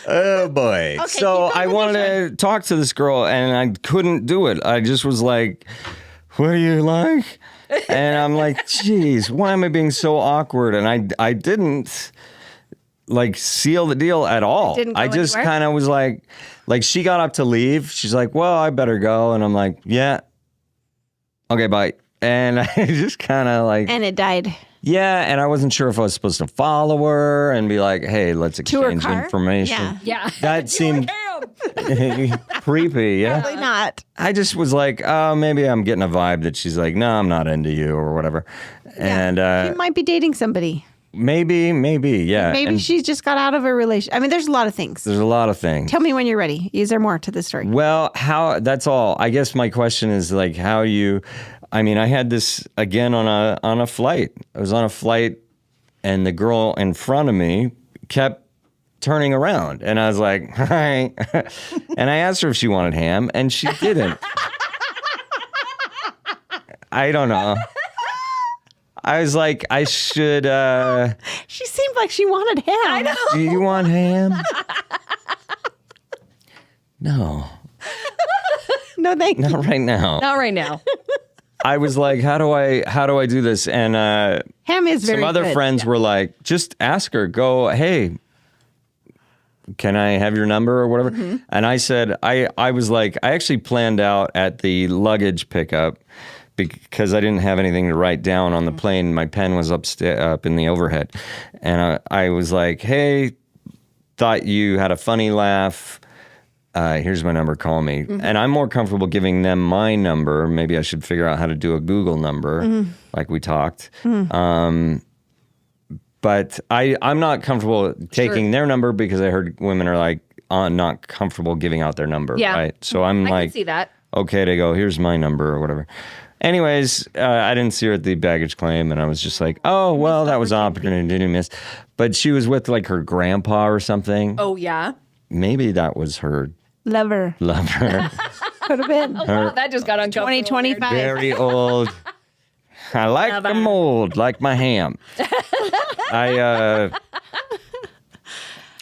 Speaker 1: Oh boy.
Speaker 3: Okay,
Speaker 1: So
Speaker 3: keep going
Speaker 1: I
Speaker 3: with
Speaker 1: wanted to talk to this girl and I couldn't do it. I just was like, what do you like? And I'm like, geez, why am I being so awkward? And I didn't like seal the deal at all.
Speaker 3: Didn't go
Speaker 1: I just
Speaker 3: anywhere?
Speaker 1: kind of was like she got up to leave. She's like, well, I better go. And I'm like, yeah. Okay, bye. And I just kind of like,
Speaker 3: And it died.
Speaker 1: yeah. And I wasn't sure if I was supposed to follow her and be like, hey, let's
Speaker 3: To her
Speaker 1: exchange
Speaker 3: car?
Speaker 1: information.
Speaker 3: Yeah.
Speaker 2: Yeah.
Speaker 1: That seemed creepy. Yeah.
Speaker 3: Probably not.
Speaker 1: I just was like, oh, maybe I'm getting a vibe that she's like, no, I'm not into you or whatever. And
Speaker 3: She might be dating somebody.
Speaker 1: maybe, yeah.
Speaker 3: Maybe
Speaker 1: And
Speaker 3: she just got out of a relationship. I mean, there's a lot of things.
Speaker 1: there's a lot of things.
Speaker 3: Tell me when you're ready. Is there more to the story?
Speaker 1: Well, that's all. I guess my question is like how I mean, I had this again on a flight. I was on a flight and the girl in front of me kept turning around and I was like, hi. And I asked her if she wanted ham and she didn't. I don't know. I was like, I should,
Speaker 3: She seemed like she wanted him. I know.
Speaker 1: do you want ham? No,
Speaker 3: No, thank you.
Speaker 1: not right now.
Speaker 2: Not right now.
Speaker 1: I was like, how do I do this? And
Speaker 3: Ham is very
Speaker 1: some other
Speaker 3: good.
Speaker 1: friends were like, just ask her, go, hey, can I have your number or whatever?
Speaker 3: Mm-hmm.
Speaker 1: And I said, I was like, I actually planned out at the pickup because I didn't have anything to write down on the
Speaker 3: Mm-hmm.
Speaker 1: plane. My pen was up in the overhead. And I was like, hey, thought you had a funny laugh. Here's my number, call me.
Speaker 3: Mm-hmm.
Speaker 1: And I'm more comfortable giving them my number. Maybe I should figure out how to do a Google number
Speaker 3: Mm-hmm.
Speaker 1: like we talked. But I'm not comfortable taking their number because I heard women are like not comfortable giving out their number.
Speaker 2: Yeah.
Speaker 1: Right. So I'm
Speaker 2: I
Speaker 1: like,
Speaker 2: can see that.
Speaker 1: okay to go, here's my number or whatever. Anyways, I didn't see her at the baggage claim and I was just like, oh, well, that was opportunity didn't miss. But she was with like her grandpa or something.
Speaker 2: Oh, yeah.
Speaker 1: Maybe that was her
Speaker 3: Lover.
Speaker 1: lover.
Speaker 3: Could have been.
Speaker 2: Wow, that just got uncomfortable.
Speaker 3: 2025.
Speaker 1: Very old. I like them old, like my ham.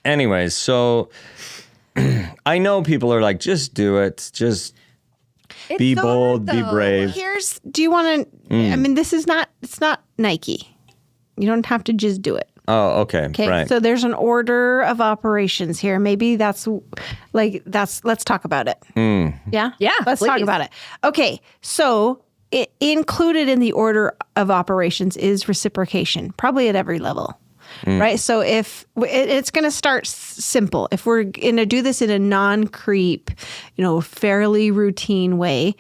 Speaker 1: Anyways, so I know people are like, just do it. Just be
Speaker 2: so
Speaker 1: bold,
Speaker 2: hard,
Speaker 1: be
Speaker 2: though.
Speaker 1: brave.
Speaker 3: Do you want to,
Speaker 1: Mm.
Speaker 3: I mean, it's not Nike. You don't have to just do it.
Speaker 1: Oh, okay.
Speaker 3: Okay.
Speaker 1: Right.
Speaker 3: So there's an order of operations here. Maybe let's talk about it. Yeah?
Speaker 2: Yeah,
Speaker 3: Let's talk
Speaker 2: please.
Speaker 3: about it. Okay. So included in the order of operations is reciprocation, probably at every level. Right. So if it's going to start simple, if we're going to do this in a non-creep, fairly routine way,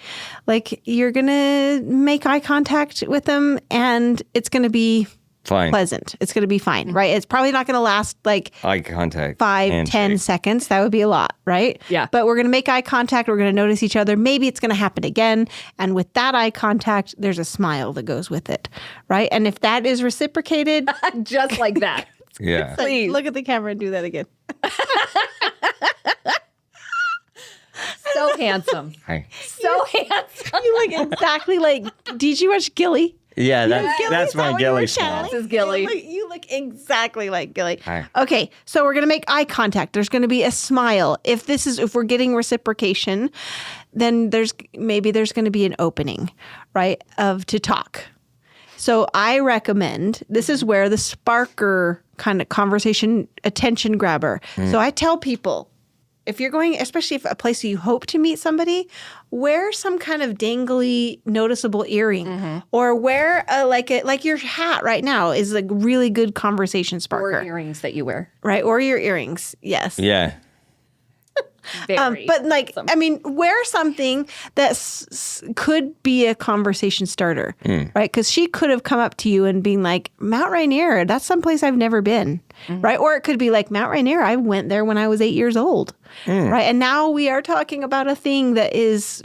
Speaker 3: like you're going to make eye contact with them and it's going to be
Speaker 1: Fine.
Speaker 3: pleasant. It's going to be fine, right? It's probably not going to last like
Speaker 1: Eye contact.
Speaker 3: 5,
Speaker 1: handshake.
Speaker 3: 10 seconds. That would be a lot, right?
Speaker 2: Yeah.
Speaker 3: But we're going to make eye contact. We're going to notice each other. Maybe it's going to happen again. And with that eye contact, there's a smile that goes with it, right? And if that is reciprocated,
Speaker 2: Just like that.
Speaker 1: Yeah.
Speaker 2: Please.
Speaker 3: look at the camera and do that again.
Speaker 2: So handsome.
Speaker 1: Hi.
Speaker 2: So handsome.
Speaker 3: You look exactly like, did you watch Gilly?
Speaker 1: Yeah,
Speaker 3: Gilly,
Speaker 1: that's
Speaker 3: is that
Speaker 1: my
Speaker 3: what you were
Speaker 1: Gilly smile.
Speaker 3: channeling?
Speaker 2: This is Gilly.
Speaker 3: You look exactly like Gilly.
Speaker 1: Hi.
Speaker 3: Okay, so we're gonna make eye contact. There's gonna be a smile. If we're getting reciprocation, then there's gonna be an opening, right, to talk. So I recommend, this is where the sparker kind of conversation, attention grabber. So I tell people, if you're going, especially if a place you hope to meet somebody, wear some kind of dangly, noticeable earring, or wear like your hat right now is a really good conversation sparker,
Speaker 2: Or earrings that you wear.
Speaker 3: right? Or your earrings, yes.
Speaker 1: Yeah.
Speaker 2: Very.
Speaker 3: But I mean, wear something that could be a conversation starter, right? Because she could have come up to you and been like, Mount Rainier, that's someplace I've never been, right? Or it could be like, Mount Rainier, I went there when I was 8 years old, right? And now we are talking about a thing that is,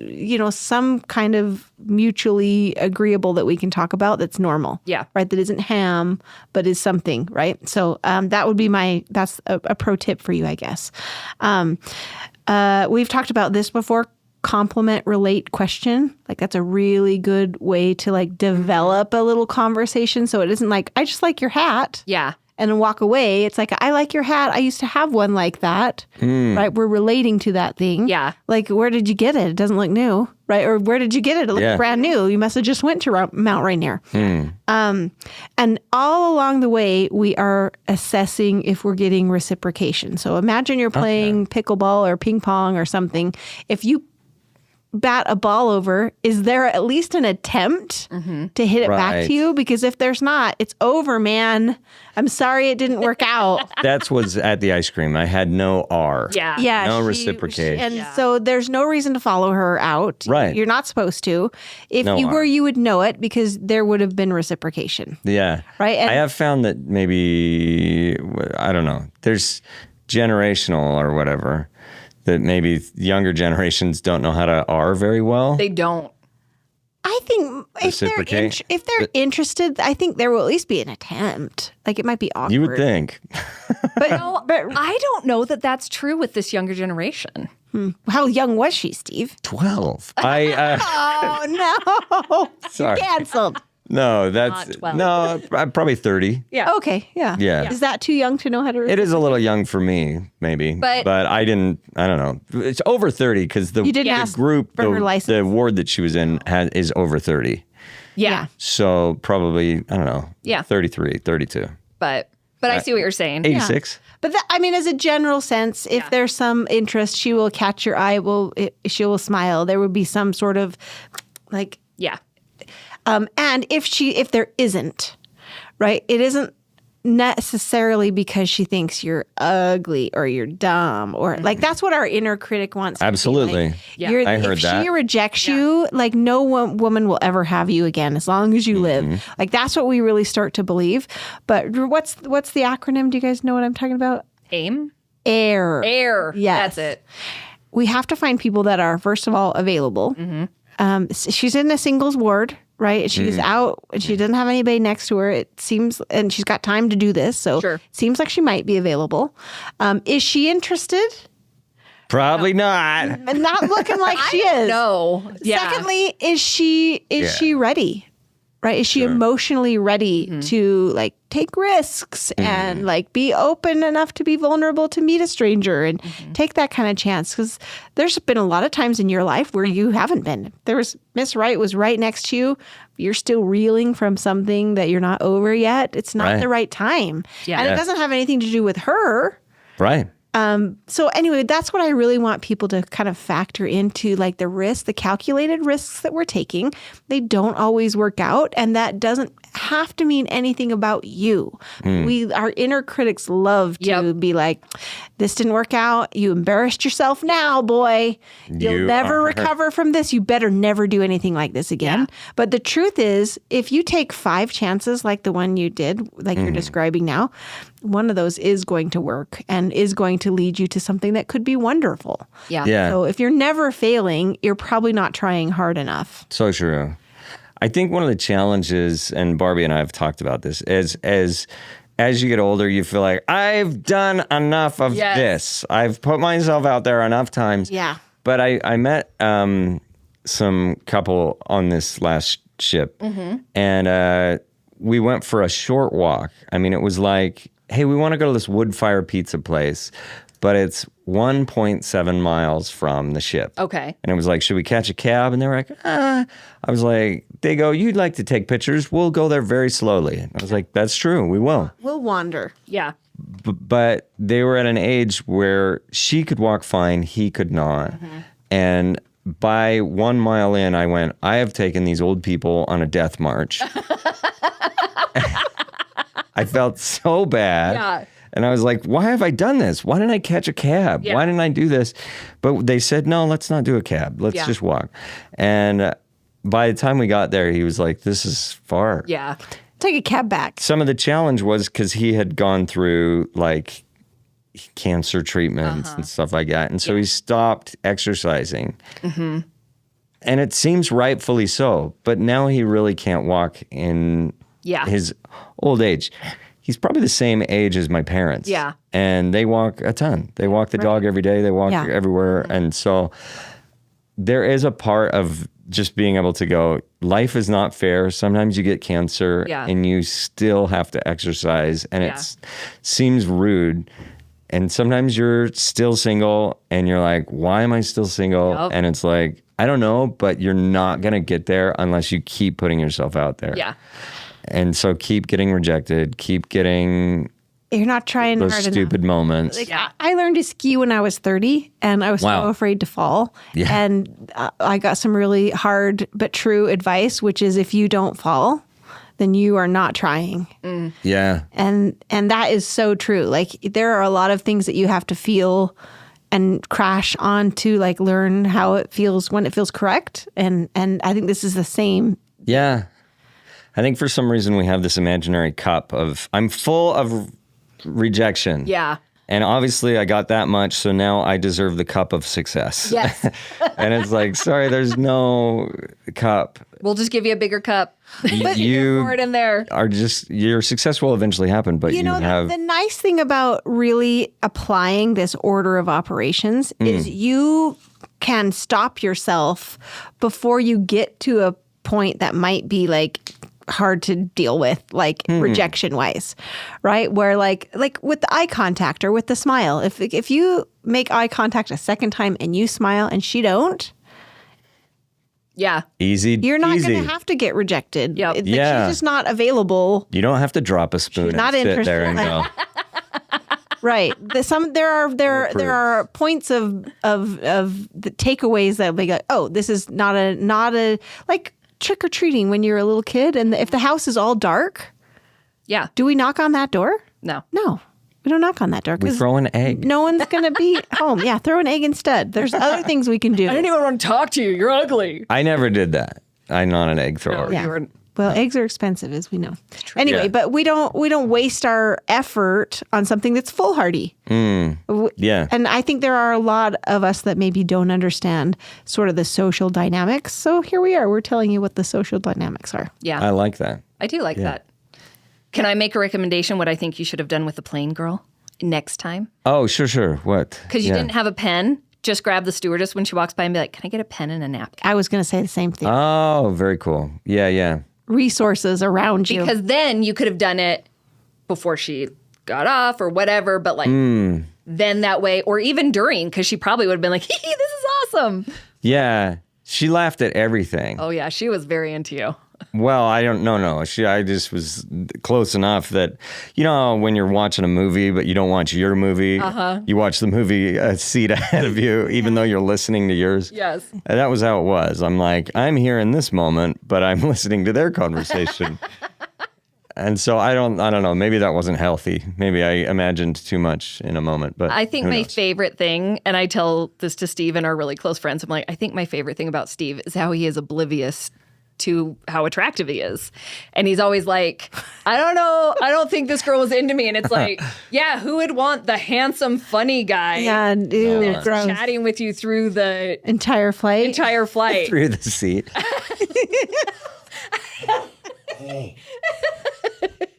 Speaker 3: some kind of mutually agreeable that we can talk about that's normal.
Speaker 2: Yeah.
Speaker 3: Right? That isn't ham, but is something, right? So that would be that's a pro tip for you, I guess. We've talked about this before. Compliment, relate, question. Like that's a really good way to like develop a little conversation. So it isn't like, I just like your hat.
Speaker 2: yeah.
Speaker 3: And then walk away. It's like, I like your hat. I used to have one like that. Right? We're relating to that thing.
Speaker 2: Yeah.
Speaker 3: Like, where did you get it? It doesn't look new. right? Or where did you get it? It looked
Speaker 1: Yeah.
Speaker 3: brand new. You must have just went to Mount Rainier. And all along the way, we are assessing if we're getting reciprocation. So imagine you're playing pickleball or ping pong or something. If you bat a ball over, is there at least an attempt to hit it back
Speaker 1: Right.
Speaker 3: to you? Because if there's not, it's over, man. I'm sorry it didn't work out.
Speaker 1: That's what's at the ice cream. I had no R.
Speaker 2: Yeah.
Speaker 3: Yeah.
Speaker 1: No reciprocation.
Speaker 3: And so there's no reason to follow her out.
Speaker 1: Right.
Speaker 3: You're not supposed to. If
Speaker 1: No
Speaker 3: you were,
Speaker 1: harm.
Speaker 3: you would know it because there would have been reciprocation.
Speaker 1: Yeah.
Speaker 3: Right, and-
Speaker 1: I have found that maybe, I don't know, there's generational or whatever, that maybe younger generations don't know how to R very well.
Speaker 2: They don't.
Speaker 3: I think
Speaker 1: Reciprocate.
Speaker 3: if they're interested, I think there will at least be an attempt. Like it might be awkward.
Speaker 1: You would think.
Speaker 3: But, but
Speaker 2: I don't know that that's true with this younger generation.
Speaker 3: how young was she, Steve?
Speaker 1: 12. I
Speaker 3: Oh, no.
Speaker 1: sorry.
Speaker 3: Canceled.
Speaker 1: No, that's
Speaker 2: Not 12.
Speaker 1: no, I'm probably 30.
Speaker 2: Yeah.
Speaker 3: Okay, yeah.
Speaker 1: Yeah.
Speaker 3: Is that too young to know how to
Speaker 1: It is a little young for me, maybe.
Speaker 2: But-
Speaker 1: I don't know. It's over 30 because the,
Speaker 3: You didn't
Speaker 1: the
Speaker 3: ask
Speaker 1: group,
Speaker 3: for her
Speaker 1: the
Speaker 3: license?
Speaker 1: ward that she was in is over 30.
Speaker 2: Yeah.
Speaker 1: So probably, I don't know,
Speaker 2: Yeah.
Speaker 1: 33, 32.
Speaker 2: But I see what you're saying.
Speaker 1: 86?
Speaker 3: But I mean, as a general sense, if there's some interest, she will catch your eye. She will smile. There would be some sort of like,
Speaker 2: Yeah.
Speaker 3: and if there isn't, right, it isn't necessarily because she thinks you're ugly or you're dumb or like that's what our inner critic wants.
Speaker 1: Absolutely.
Speaker 2: Yeah.
Speaker 1: I heard
Speaker 3: if
Speaker 1: that.
Speaker 3: she rejects you, like no woman will ever have you again as long as you live. Like that's what we really start to believe. But what's the acronym? Do you guys know what I'm talking about?
Speaker 2: AIM.
Speaker 3: AIR.
Speaker 2: Air.
Speaker 3: Yes.
Speaker 2: That's it.
Speaker 3: We have to find people that are, first of all, available. She's in a singles ward, right? She's out and she doesn't have anybody next to her. It seems, and she's got time to do this. So
Speaker 2: Sure.
Speaker 3: it seems like she might be available. Is she interested?
Speaker 1: Probably not.
Speaker 3: Not looking like she is.
Speaker 2: No. Yeah.
Speaker 3: Secondly, is she ready? Right? Is she emotionally ready to like take risks and like be open enough to be vulnerable to meet a stranger and take that kind of chance? Because there's been a lot of times in your life where you haven't been. There was Miss Right was right next to you. You're still reeling from something that you're not over yet. It's not
Speaker 1: Right.
Speaker 3: the right time.
Speaker 2: Yeah.
Speaker 3: And it
Speaker 1: Yes.
Speaker 3: doesn't have anything to do with her.
Speaker 1: Right.
Speaker 3: So anyway, that's what I really want people to kind of factor into, like the risks, the calculated risks that we're taking. They don't always work out, and that doesn't have to mean anything about you. Our inner critics love to be like, this didn't work out. You embarrassed yourself now, boy. You'll
Speaker 1: You
Speaker 3: never
Speaker 1: are-
Speaker 3: recover from this. You better never do anything like this again. But the truth is, if you take 5 chances like the one you did, like you're describing now, one of those is going to work and is going to lead you to something that could be wonderful.
Speaker 2: Yeah.
Speaker 1: Yeah.
Speaker 3: So if you're never failing, you're probably not trying hard enough.
Speaker 1: So true. I think one of the challenges, and Barbie and I have talked about this, is as you get older, you feel like I've done enough of
Speaker 2: Yes.
Speaker 1: this. I've put myself out there enough times.
Speaker 3: Yeah.
Speaker 1: But I met some couple on this last ship, and we went for a short walk. I mean, it was like, hey, we want to go to this wood fire pizza place, but it's 1.7 miles from the ship.
Speaker 2: Okay.
Speaker 1: And it was like, should we catch a cab? And they were like, I was like, they go, you'd like to take pictures? We'll go there very slowly. And I was like, that's true. We will.
Speaker 3: We'll wander.
Speaker 2: Yeah.
Speaker 1: But they were at an age where she could walk fine, he could not. And by 1 mile in, I went, I have taken these old people on a death march. I felt so bad.
Speaker 2: Yeah.
Speaker 1: And I was like, why have I done this? Why didn't I catch a cab?
Speaker 2: Yeah.
Speaker 1: Why didn't I do this? But they said, no, let's not do a cab. Let's just walk. And by the time we got there, he was like, this is far.
Speaker 2: Yeah.
Speaker 3: Take a cab back.
Speaker 1: Some of the challenge was because he had gone through like cancer treatments and stuff like that. And so he stopped exercising. And it seems rightfully so. But now he really can't walk in his old age. He's probably the same age as my parents.
Speaker 2: Yeah.
Speaker 1: And they walk a ton. They walk the dog every day. They walk everywhere. And so there is a part of just being able to go, life is not fair. Sometimes you get cancer and you still have to exercise. And it seems rude. And sometimes you're still single and you're like, why am I still single?
Speaker 2: Yep.
Speaker 1: And it's like, I don't know, but you're not going to get there unless you keep putting yourself out there.
Speaker 2: Yeah.
Speaker 1: And so keep getting rejected, keep getting
Speaker 3: You're not trying
Speaker 1: those
Speaker 3: hard
Speaker 1: stupid
Speaker 3: enough.
Speaker 1: moments.
Speaker 3: Like, I learned to ski when I was 30, and I was
Speaker 1: Wow.
Speaker 3: so afraid to fall.
Speaker 1: Yeah.
Speaker 3: And I got some really hard but true advice, which is if you don't fall, then you are not trying.
Speaker 1: Yeah.
Speaker 3: And that is so true. Like, there are a lot of things that you have to feel and crash on to, like, learn how it feels when it feels correct. And I think this is the same.
Speaker 1: Yeah. I think for some reason we have this imaginary cup of, I'm full of rejection.
Speaker 2: Yeah.
Speaker 1: And obviously I got that much, so now I deserve the cup of success.
Speaker 2: Yes.
Speaker 1: And it's like, sorry, there's no cup.
Speaker 2: We'll just give you a bigger cup.
Speaker 1: You
Speaker 2: Pour it in there.
Speaker 1: are just, your success will eventually happen, but
Speaker 3: You know,
Speaker 1: have...
Speaker 3: the nice thing about really applying this order of operations is you can stop yourself before you get to a point that might be like hard to deal with, like rejection wise, right? Where like with the eye contact or with the smile, if you make eye contact a second time and you smile and she don't,
Speaker 2: Yeah.
Speaker 1: Easy.
Speaker 3: you're not
Speaker 1: easy.
Speaker 3: going to have to get rejected.
Speaker 2: Yep.
Speaker 3: Like,
Speaker 1: Yeah.
Speaker 3: she's just not available.
Speaker 1: You don't have to drop a spoon
Speaker 3: She's
Speaker 1: and
Speaker 3: not
Speaker 1: sit there and
Speaker 3: interested.
Speaker 1: go,
Speaker 3: Right. There are points of the takeaways that will be like, oh, this is not a like trick or treating when you're a little kid, and if the house is all dark,
Speaker 2: Yeah.
Speaker 3: do we knock on that door?
Speaker 2: No.
Speaker 3: No, we don't knock on that door
Speaker 1: we
Speaker 3: because
Speaker 1: throw an egg.
Speaker 3: no one's gonna be home. Yeah, throw an egg instead. There's other things we can do.
Speaker 2: I didn't even want to talk to you. You're ugly.
Speaker 1: I never did that. I'm not an egg thrower.
Speaker 3: Yeah.
Speaker 2: You were-
Speaker 3: Well, eggs are expensive, as we know. Anyway,
Speaker 1: Yeah.
Speaker 3: but we don't waste our effort on something that's foolhardy.
Speaker 1: Yeah.
Speaker 3: And I think there are a lot of us that maybe don't understand sort of the social dynamics. So here we are. We're telling you what the social dynamics are.
Speaker 2: Yeah.
Speaker 1: I like that.
Speaker 2: I do like that. Can I make a recommendation what I think you should have done with the plane girl next time?
Speaker 1: Oh, sure. What?
Speaker 2: Because you didn't have a pen. Just grab the stewardess when she walks by and be like, can I get a pen and a napkin?
Speaker 3: I was going to say the same thing.
Speaker 1: Oh, very cool. Yeah.
Speaker 3: Resources around you.
Speaker 2: Because then you could have done it before she got off or whatever, but like then that way, or even during, because she probably would have been like, this is awesome.
Speaker 1: Yeah. She laughed at everything.
Speaker 2: Oh yeah, she was very into you.
Speaker 1: Well, I don't know. No, I just was close enough that, you know, when you're watching a movie, but you don't watch your movie, you watch the movie a seat ahead of you, even though you're listening to yours.
Speaker 2: Yes.
Speaker 1: And that was how it was. I'm like, I'm here in this moment, but I'm listening to their conversation. And so I don't know. Maybe that wasn't healthy. Maybe I imagined too much in a moment. But
Speaker 2: I think
Speaker 1: who
Speaker 2: my
Speaker 1: knows?
Speaker 2: favorite thing, and I tell this to Steve and our really close friends, I'm like, I think my favorite thing about Steve is how he is oblivious to how attractive he is. And he's always like, I don't know, I don't think this girl was into me. And it's like, yeah, who would want the handsome, funny guy
Speaker 3: Yeah, ew, gross.
Speaker 2: chatting with you through the
Speaker 3: Entire flight.
Speaker 2: entire flight?
Speaker 1: Through the seat.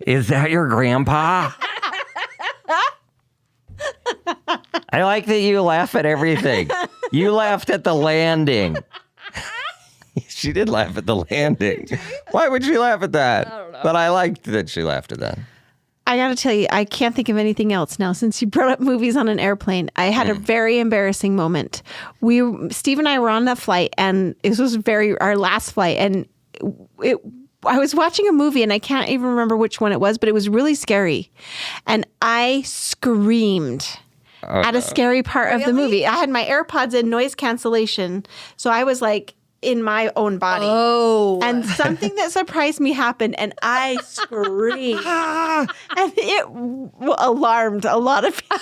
Speaker 1: Is that your grandpa? I like that you laugh at everything. You laughed at the landing. She did laugh at the landing. Why would she laugh at that? I don't know. But I liked that she laughed at that.
Speaker 3: I got to tell you, I can't think of anything else now since you brought up movies on an airplane. I had a very embarrassing moment. Steve and I were on that flight, and this was our last flight, and I was watching a movie, and I can't even remember which one it was, but it was really scary. And I screamed at a scary part of the movie. I had my AirPods in noise cancellation, so I was like in my own body.
Speaker 2: Oh.
Speaker 3: And something that surprised me happened, and I screamed. And it alarmed a lot of people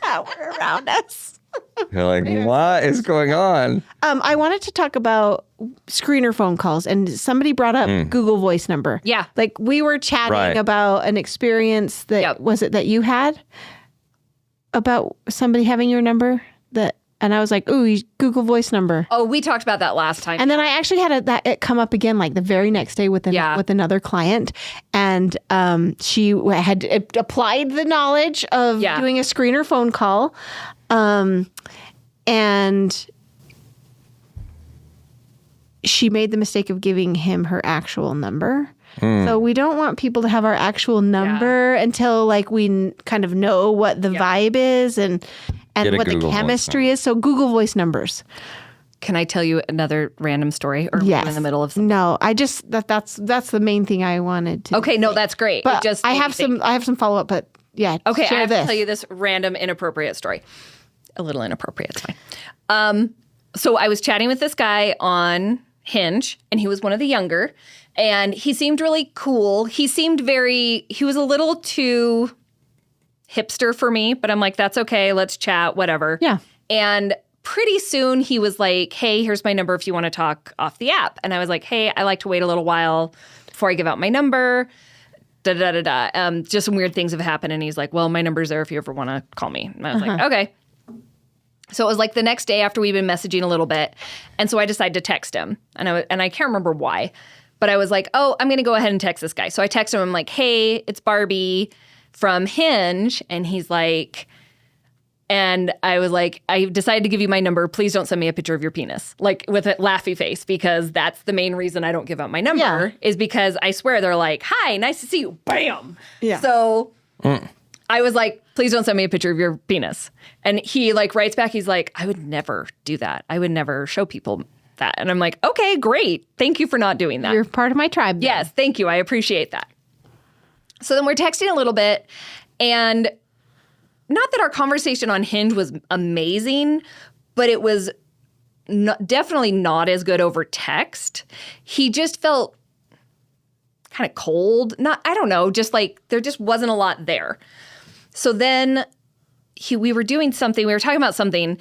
Speaker 3: that were around us.
Speaker 1: You're like, what is going on?
Speaker 3: I wanted to talk about screener phone calls, and somebody brought up Google Voice number.
Speaker 2: Yeah.
Speaker 3: Like, we were chatting
Speaker 1: Right.
Speaker 3: about an experience that, was it that you had? About somebody having your number? And I was like, ooh, Google Voice number.
Speaker 2: Oh, we talked about that last time.
Speaker 3: And then I actually had it come up again like the very next day with another client. And she had applied the knowledge of doing a screener phone call. And she made the mistake of giving him her actual number. So we don't want people to have our actual number until like we kind of know what the vibe is and what the
Speaker 1: Google Voice
Speaker 3: chemistry is. So Google Voice numbers.
Speaker 2: Can I tell you another random story? Or
Speaker 3: Yes.
Speaker 2: in the middle of something?
Speaker 3: No, I just that's the main thing I wanted to.
Speaker 2: Okay, no, that's great.
Speaker 3: But
Speaker 2: It just
Speaker 3: I
Speaker 2: made
Speaker 3: have
Speaker 2: me think.
Speaker 3: some follow up. But yeah,
Speaker 2: Okay, I
Speaker 3: share
Speaker 2: have
Speaker 3: this.
Speaker 2: to tell you this random inappropriate story. A little inappropriate, it's fine. So I was chatting with this guy on Hinge, and he was one of the younger, and he seemed really cool. He was a little too hipster for me, but I'm like, that's okay, let's chat, whatever.
Speaker 3: Yeah.
Speaker 2: And pretty soon he was like, hey, here's my number if you want to talk off the app. And I was like, hey, I like to wait a little while before I give out my number. Just some weird things have happened. And he's like, well, my number's there if you ever want to call me. And I was like, okay. So it was like the next day after we'd been messaging a little bit. And so I decided to text him. And I can't remember why. But I was like, oh, I'm going to go ahead and text this guy. So I texted him. I'm like, hey, it's Barbie from Hinge. And he's like, and I was like, I decided to give you my number. Please don't send me a picture of your penis. Like with a laughy face, because that's the main reason I don't give out my number is because I swear they're like, hi, nice to see you. Bam.
Speaker 3: Yeah.
Speaker 2: So I was like, please don't send me a picture of your penis. And he like writes back, he's like, I would never do that. I would never show people that. And I'm like, okay, great. Thank you for not doing that.
Speaker 3: You're part of my tribe.
Speaker 2: Yes, thank you. I appreciate that. So then we're texting a little bit, and not that our conversation on Hinge was amazing, but it was definitely not as good over text. He just felt kind of cold. I don't know, just like there just wasn't a lot there. So then we were doing something, we were talking about something,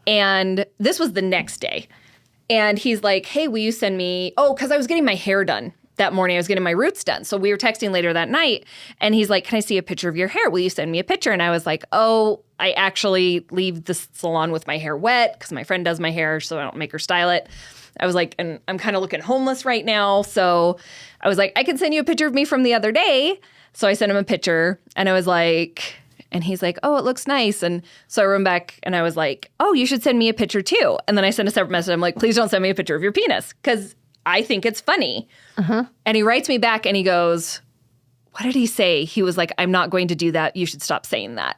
Speaker 2: and this was the next day. And he's like, hey, will you send me, because I was getting my hair done that morning. I was getting my roots done. So we were texting later that night, and he's like, can I see a picture of your hair? Will you send me a picture? And I was like, oh, I actually leave the salon with my hair wet because my friend does my hair, so I don't make her style it. I was like, and I'm kind of looking homeless right now. So I was like, I can send you a picture of me from the other day. So I sent him a picture, and I was like, and he's like, oh, it looks nice. And so I wrote back, and I was like, oh, you should send me a picture too. And then I sent a separate message. I'm like, please don't send me a picture of your penis, because I think it's funny. And he writes me back, and he goes, what did he say? He was like, I'm not going to do that. You should stop saying that.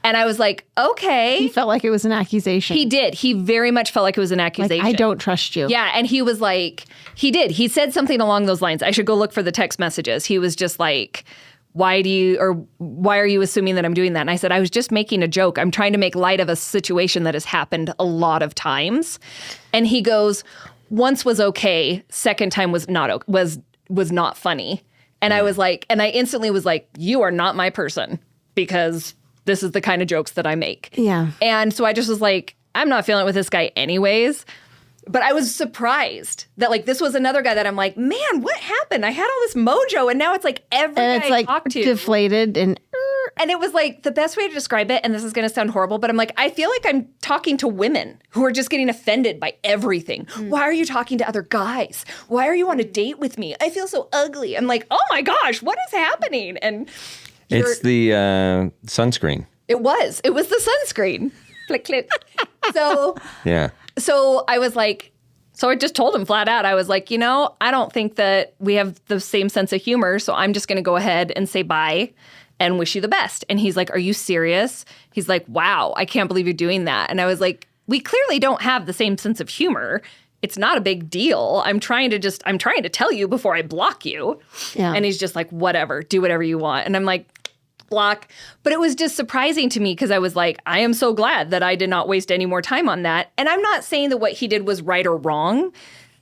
Speaker 2: And I was like, okay.
Speaker 3: He felt like it was an accusation.
Speaker 2: He did. He very much felt like it was an accusation.
Speaker 3: Like, I don't trust you.
Speaker 2: Yeah. And he was like, he did. He said something along those lines. I should go look for the text messages. He was just like, why are you assuming that I'm doing that? And I said, I was just making a joke. I'm trying to make light of a situation that has happened a lot of times. And he goes, once was okay. Second time was not funny. And I was like, and I instantly was like, you are not my person, because this is the kind of jokes that I make.
Speaker 3: Yeah.
Speaker 2: And so I just was like, I'm not feeling it with this guy anyways. But I was surprised that like this was another guy that I'm like, man, what happened? I had all this mojo, and now it's like every guy
Speaker 3: And it's like
Speaker 2: I talk to.
Speaker 3: deflated and
Speaker 2: And it was like the best way to describe it, and this is going to sound horrible, but I'm like, I feel like I'm talking to women who are just getting offended by everything. Why are you talking to other guys? Why are you on a date with me? I feel so ugly. I'm like, oh my gosh, what is happening? And
Speaker 1: It's the sunscreen.
Speaker 2: it was the sunscreen. Click, click.
Speaker 1: Yeah.
Speaker 2: So I was like, so I just told him flat out, I was like, I don't think that we have the same sense of humor, so I'm just going to go ahead and say bye and wish you the best. And he's like, are you serious? He's like, wow, I can't believe you're doing that. And I was like, we clearly don't have the same sense of humor. It's not a big deal. I'm trying to tell you before I block you.
Speaker 3: Yeah.
Speaker 2: And he's just like, whatever, do whatever you want. And I'm like, block. But it was just surprising to me, because I was like, I am so glad that I did not waste any more time on that. And I'm not saying that what he did was right or wrong.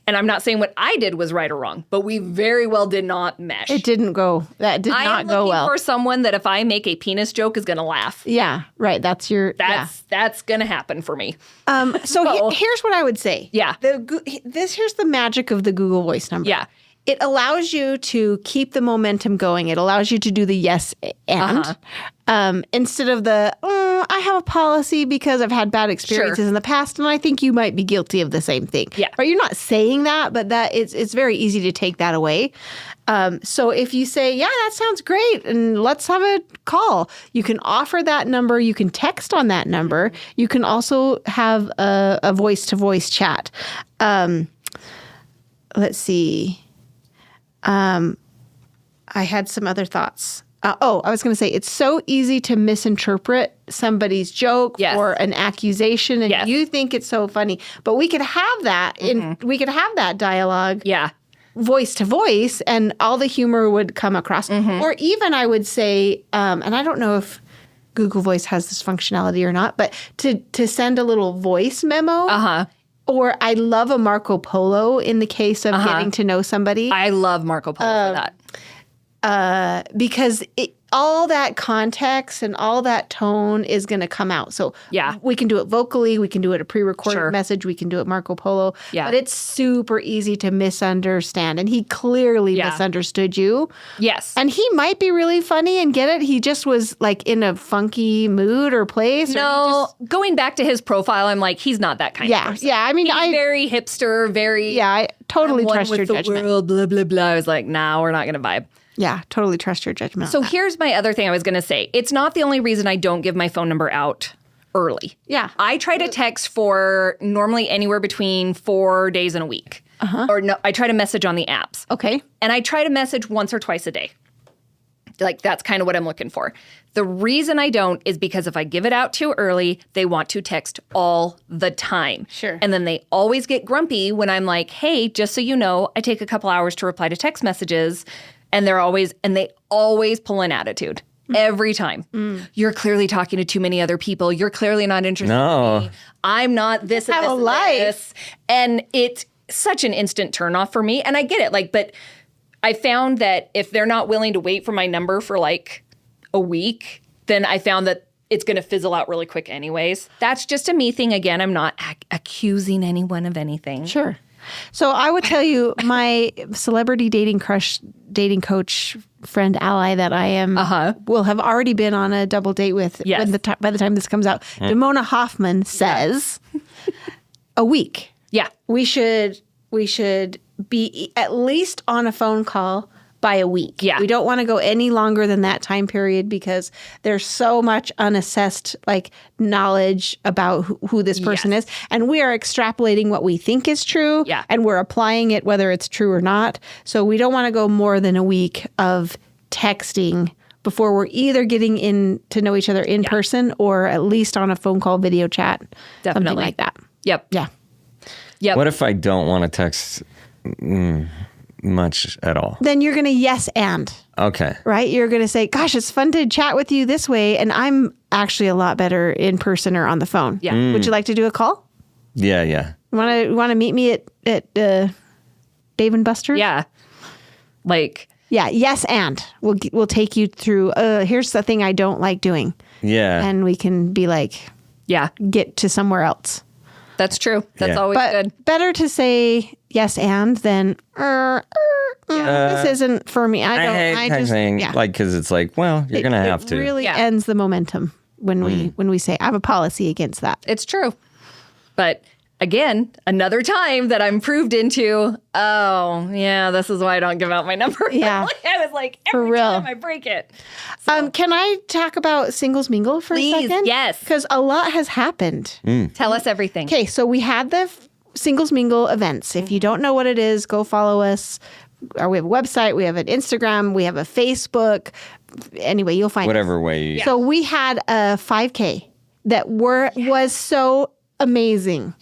Speaker 2: And I'm not saying what I did was right or wrong, but we very well did not mesh.
Speaker 3: it didn't go. That did not go well.
Speaker 2: I am looking for someone that if I make a penis joke is going to laugh.
Speaker 3: Yeah, right. That's
Speaker 2: That's going to happen for me.
Speaker 3: So here's what I would say.
Speaker 2: Yeah.
Speaker 3: Here's the magic of the Google Voice number.
Speaker 2: Yeah.
Speaker 3: It allows you to keep the momentum going. It allows you to do the yes and instead of the, I have a policy because I've had bad experiences in the past, and I think you might be guilty of the same thing.
Speaker 2: Yeah.
Speaker 3: Or you're not saying that, but that it's very easy to take that away. So if you say, yeah, that sounds great, and let's have a call, you can offer that number. You can text on that number. You can also have a voice-to-voice chat. Let's see. I had some other thoughts. I was going to say, it's so easy to misinterpret somebody's joke
Speaker 2: Yes.
Speaker 3: or an accusation, and
Speaker 2: Yes.
Speaker 3: you think it's so funny. But we could have that we could have that dialogue
Speaker 2: Yeah.
Speaker 3: voice to voice, and all the humor would come across. Or even I would say, and I don't know if Google Voice has this functionality or not, but to send a little voice memo. Or I love a Marco Polo in the case of getting to know somebody.
Speaker 2: I love Marco Polo for that.
Speaker 3: Because all that context and all that tone is going to come out. So
Speaker 2: Yeah.
Speaker 3: we can do it vocally. We can do it a pre-recorded
Speaker 2: Sure.
Speaker 3: message. We can do it Marco Polo.
Speaker 2: Yeah.
Speaker 3: But it's super easy to misunderstand. And he clearly
Speaker 2: Yeah.
Speaker 3: misunderstood you.
Speaker 2: Yes.
Speaker 3: And he might be really funny and get it. He just was like in a funky mood or place.
Speaker 2: No, going back to his profile, I'm like, he's not that kind of
Speaker 3: Yeah.
Speaker 2: person.
Speaker 3: Yeah. I mean,
Speaker 2: He's very hipster, very
Speaker 3: I totally
Speaker 2: I'm one
Speaker 3: trust
Speaker 2: with
Speaker 3: your
Speaker 2: the
Speaker 3: judgment.
Speaker 2: world, blah, blah, blah. I was like, nah, we're not going to vibe.
Speaker 3: Yeah. Totally trust your judgment.
Speaker 2: So
Speaker 3: on that.
Speaker 2: here's my other thing I was going to say. It's not the only reason I don't give my phone number out early.
Speaker 3: Yeah.
Speaker 2: I try to text for normally anywhere between 4 days in a week. Or no, I try to message on the apps.
Speaker 3: Okay.
Speaker 2: And I try to message once or twice a day. Like, that's kind of what I'm looking for. The reason I don't is because if I give it out too early, they want to text all the time.
Speaker 3: Sure.
Speaker 2: And then they always get grumpy when I'm like, hey, just so you know, I take a couple hours to reply to text messages. And they always pull an attitude. Every time. You're clearly talking to too many other people. You're clearly not interested in me. I'm not this and
Speaker 3: Have
Speaker 2: this
Speaker 3: a
Speaker 2: and
Speaker 3: life.
Speaker 2: this. And it's such an instant turnoff for me. And I get it. Like, but I found that if they're not willing to wait for my number for like a week, then I found that it's going to fizzle out really quick anyways. That's just a me thing. Again, I'm not accusing anyone of anything.
Speaker 3: Sure. So I would tell you, my celebrity dating coach friend ally that I am will have already been on a double date with
Speaker 2: Yes.
Speaker 3: by the time this comes out. Damona Hoffman says a week.
Speaker 2: Yeah.
Speaker 3: We should be at least on a phone call by a week.
Speaker 2: Yeah.
Speaker 3: We don't want to go any longer than that time period because there's so much unassessed knowledge about who this person is. And we are extrapolating what we think is true.
Speaker 2: Yeah.
Speaker 3: And we're applying it whether it's true or not. So we don't want to go more than a week of texting before we're either getting in to know each other in person or at least on a phone call, video chat, something
Speaker 2: Definitely.
Speaker 3: like that.
Speaker 2: Yep.
Speaker 3: Yeah.
Speaker 2: Yep.
Speaker 1: What if I don't want to text much at all?
Speaker 3: Then you're going to yes and.
Speaker 1: Okay.
Speaker 3: Right? You're going to say, gosh, it's fun to chat with you this way. And I'm actually a lot better in person or on the phone.
Speaker 2: Yeah.
Speaker 3: Would you like to do a call?
Speaker 1: Yeah, yeah.
Speaker 3: Want to meet me at Dave and Buster's?
Speaker 2: Yeah. Like,
Speaker 3: Yeah. Yes. And we'll take you through, here's the thing I don't like doing.
Speaker 1: Yeah.
Speaker 3: And we can be like,
Speaker 2: yeah,
Speaker 3: get to somewhere else.
Speaker 2: that's true. That's
Speaker 1: Yeah.
Speaker 2: always
Speaker 3: But
Speaker 2: good.
Speaker 3: better to say yes and than, this isn't for me.
Speaker 1: I hate texting, because it's like, well, you're going to have to.
Speaker 3: It really
Speaker 2: Yeah.
Speaker 3: ends the momentum when we say, I have a policy against that.
Speaker 2: It's true. But again, another time that I'm proved into, oh, yeah, this is why I don't give out my number.
Speaker 3: Yeah.
Speaker 2: I was like,
Speaker 3: For
Speaker 2: every
Speaker 3: real.
Speaker 2: time I break it.
Speaker 3: Can I talk about Singles Mingle for
Speaker 2: Please,
Speaker 3: a second?
Speaker 2: yes.
Speaker 3: Because a lot has happened.
Speaker 2: Tell us everything.
Speaker 3: Okay, so we had the Singles Mingle events. If you don't know what it is, go follow us. We have a website, we have an Instagram, we have a Facebook. Anyway, you'll find
Speaker 1: Whatever
Speaker 3: us.
Speaker 1: way.
Speaker 3: So we had a 5K that was so amazing.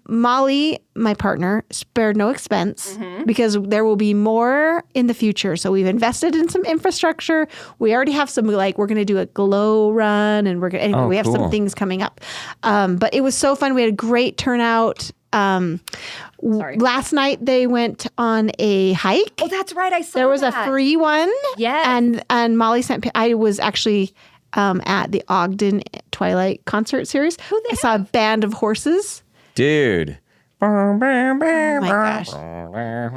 Speaker 3: Molly, my partner, spared no expense because there will be more in the future. So we've invested in some infrastructure. We already have some, we're going to do a glow run and we have some
Speaker 1: cool.
Speaker 3: things coming up. But it was so fun. We had a great turnout. Last night they went on a hike.
Speaker 2: Oh, that's right. I saw
Speaker 3: There was a
Speaker 2: that.
Speaker 3: free one.
Speaker 2: Yes.
Speaker 3: And Molly I was actually at the Ogden Twilight concert series. I saw a band of horses.
Speaker 1: Dude.
Speaker 3: Oh my gosh.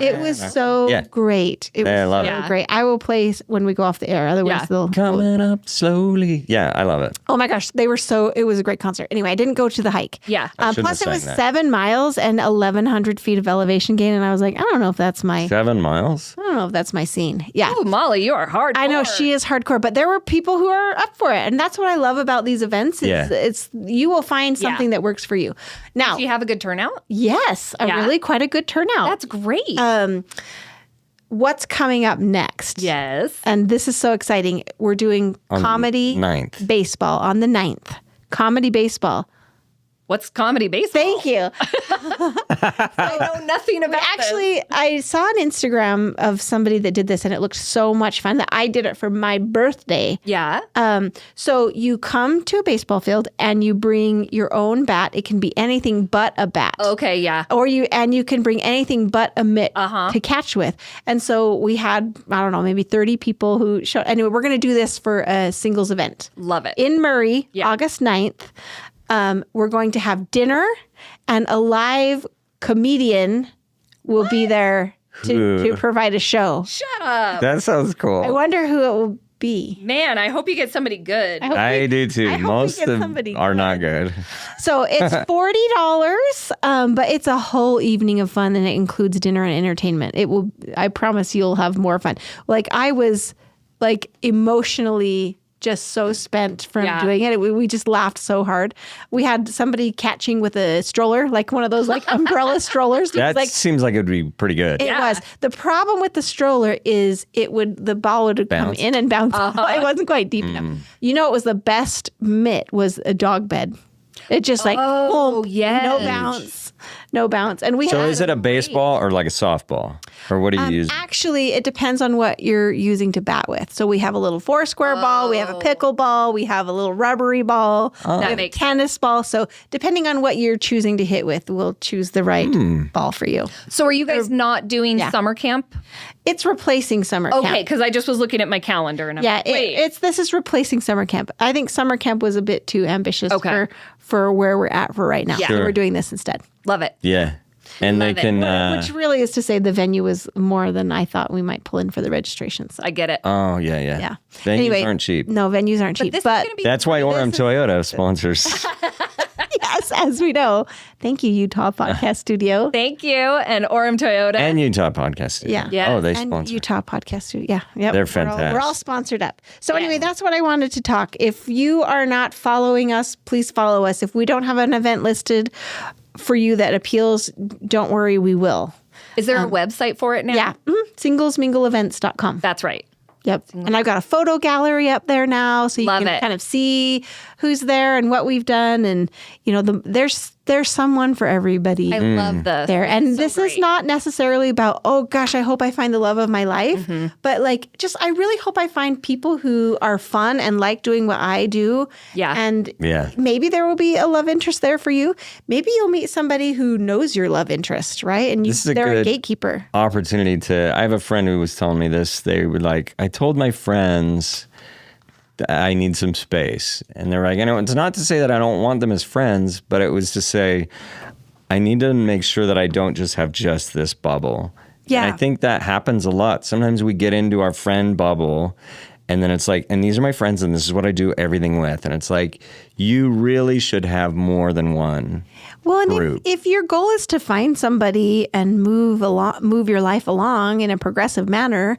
Speaker 3: It was so great. It was
Speaker 1: I love
Speaker 3: so
Speaker 2: it.
Speaker 3: great. I will play when we go off the air. Otherwise,
Speaker 2: Yeah.
Speaker 3: they'll.
Speaker 1: Coming up slowly. Yeah, I love it.
Speaker 3: Oh my gosh, it was a great concert. Anyway, I didn't go to the hike.
Speaker 2: Yeah.
Speaker 1: shouldn't
Speaker 3: Plus,
Speaker 1: have
Speaker 3: it was
Speaker 1: sang that.
Speaker 3: 7 miles and 1,100 feet of elevation gain, and I was like, I don't know if that's my
Speaker 1: 7 miles?
Speaker 3: I don't know if that's my scene. Yeah.
Speaker 2: Oh, Molly, you are hard.
Speaker 3: I know she is hardcore, but there were people who are up for it, and that's what I love about these events. It's you will find something that works for you. Now,
Speaker 2: Do you have a good turnout?
Speaker 3: yes,
Speaker 2: Yeah.
Speaker 3: really quite a good turnout.
Speaker 2: That's great.
Speaker 3: what's coming up next?
Speaker 2: Yes.
Speaker 3: And this is so exciting. We're doing comedy
Speaker 1: 9th.
Speaker 3: baseball on the 9th. Comedy baseball.
Speaker 2: What's comedy baseball?
Speaker 3: Thank you.
Speaker 2: I know nothing about
Speaker 3: Actually, I saw an Instagram of somebody that did this, and it looked so much fun that I did it for my birthday.
Speaker 2: Yeah.
Speaker 3: So you come to a baseball field and you bring your own bat. It can be anything but a bat.
Speaker 2: Okay, yeah.
Speaker 3: Or you can bring anything but a mitt to catch with. And so we had, I don't know, maybe 30 people who showed. Anyway, we're going to do this for a singles event.
Speaker 2: Love it.
Speaker 3: In Murray, August 9th. We're going to have dinner, and a live comedian will be there to provide a show.
Speaker 2: Shut up.
Speaker 1: That sounds cool.
Speaker 3: I wonder who it will be.
Speaker 2: Man, I hope you get somebody good.
Speaker 1: I do too. Most of them are not good.
Speaker 3: So it's $40, but it's a whole evening of fun, and it includes dinner and entertainment. It will. I promise you'll have more fun. Like I was, like emotionally just so spent from doing it. We just laughed so hard. We had somebody catching with a stroller, like one of those like umbrella strollers.
Speaker 1: That seems like it would be pretty good.
Speaker 3: It was. The problem with the stroller is the ball would come in and bounce. It wasn't quite deep enough. You know, it was the best mitt was a dog bed. It just like, boom, no bounce. And
Speaker 1: So is it a baseball or like a softball? Or what do you use?
Speaker 3: Actually, it depends on what you're using to bat with. So we have a little 4-square ball, we have a pickle ball, we have a little rubbery ball, we have a tennis ball. So depending on what you're choosing to hit with, we'll choose the right ball for you.
Speaker 2: So are you guys not doing summer camp?
Speaker 3: It's replacing summer camp.
Speaker 2: Okay, because I just was looking at my calendar and I'm like, wait.
Speaker 3: This is replacing summer camp. I think summer camp was a bit too ambitious for where we're at for right now.
Speaker 2: Yeah.
Speaker 3: So we're doing this instead.
Speaker 2: Love it.
Speaker 1: Yeah. And
Speaker 2: Love
Speaker 1: they can...
Speaker 3: Which really is to say the venue was more than I thought we might pull in for the registration. So.
Speaker 2: I get it.
Speaker 1: Oh, yeah. Venues aren't cheap.
Speaker 3: No, venues aren't cheap. But
Speaker 1: that's why Orem Toyota sponsors.
Speaker 3: Yes, as we know. Thank you, Utah Podcast Studio.
Speaker 2: Thank you. And Orem Toyota.
Speaker 1: And Utah Podcast Studio.
Speaker 3: Yeah.
Speaker 2: Yes.
Speaker 1: Oh, they
Speaker 3: and
Speaker 1: sponsor.
Speaker 3: Utah Podcast Studio. Yeah. Yep.
Speaker 1: They're fantastic.
Speaker 3: We're all sponsored up. So anyway, that's what I wanted to talk. If you are not following us, please follow us. If we don't have an event listed for you that appeals, don't worry, we will.
Speaker 2: Is there a website for it now?
Speaker 3: Yeah. Singlesmingleevents.com.
Speaker 2: That's right.
Speaker 3: Yep. And I've got a photo gallery up there now, so you can kind of see who's there and what we've done. And, you know, there's someone for everybody.
Speaker 2: I love this.
Speaker 3: There. And this is not necessarily about, oh gosh, I hope I find the love of my life. But like, I really hope I find people who are fun and like doing what I do.
Speaker 2: Yeah.
Speaker 3: And maybe there will be a love interest there for you. Maybe you'll meet somebody who knows your love interest, right? And they're a gatekeeper.
Speaker 1: Opportunity to, I have a friend who was telling me this. They were like, I told my friends that I need some space. And they're like, you know, it's not to say that I don't want them as friends, but it was to say, I need to make sure that I don't just have just this bubble.
Speaker 3: Yeah.
Speaker 1: And I think that happens a lot. Sometimes we get into our friend bubble and then it's like, and these are my friends and this is what I do everything with. And it's like, you really should have more than one.
Speaker 3: Well, and if your goal is to find somebody and move your life along in a progressive manner,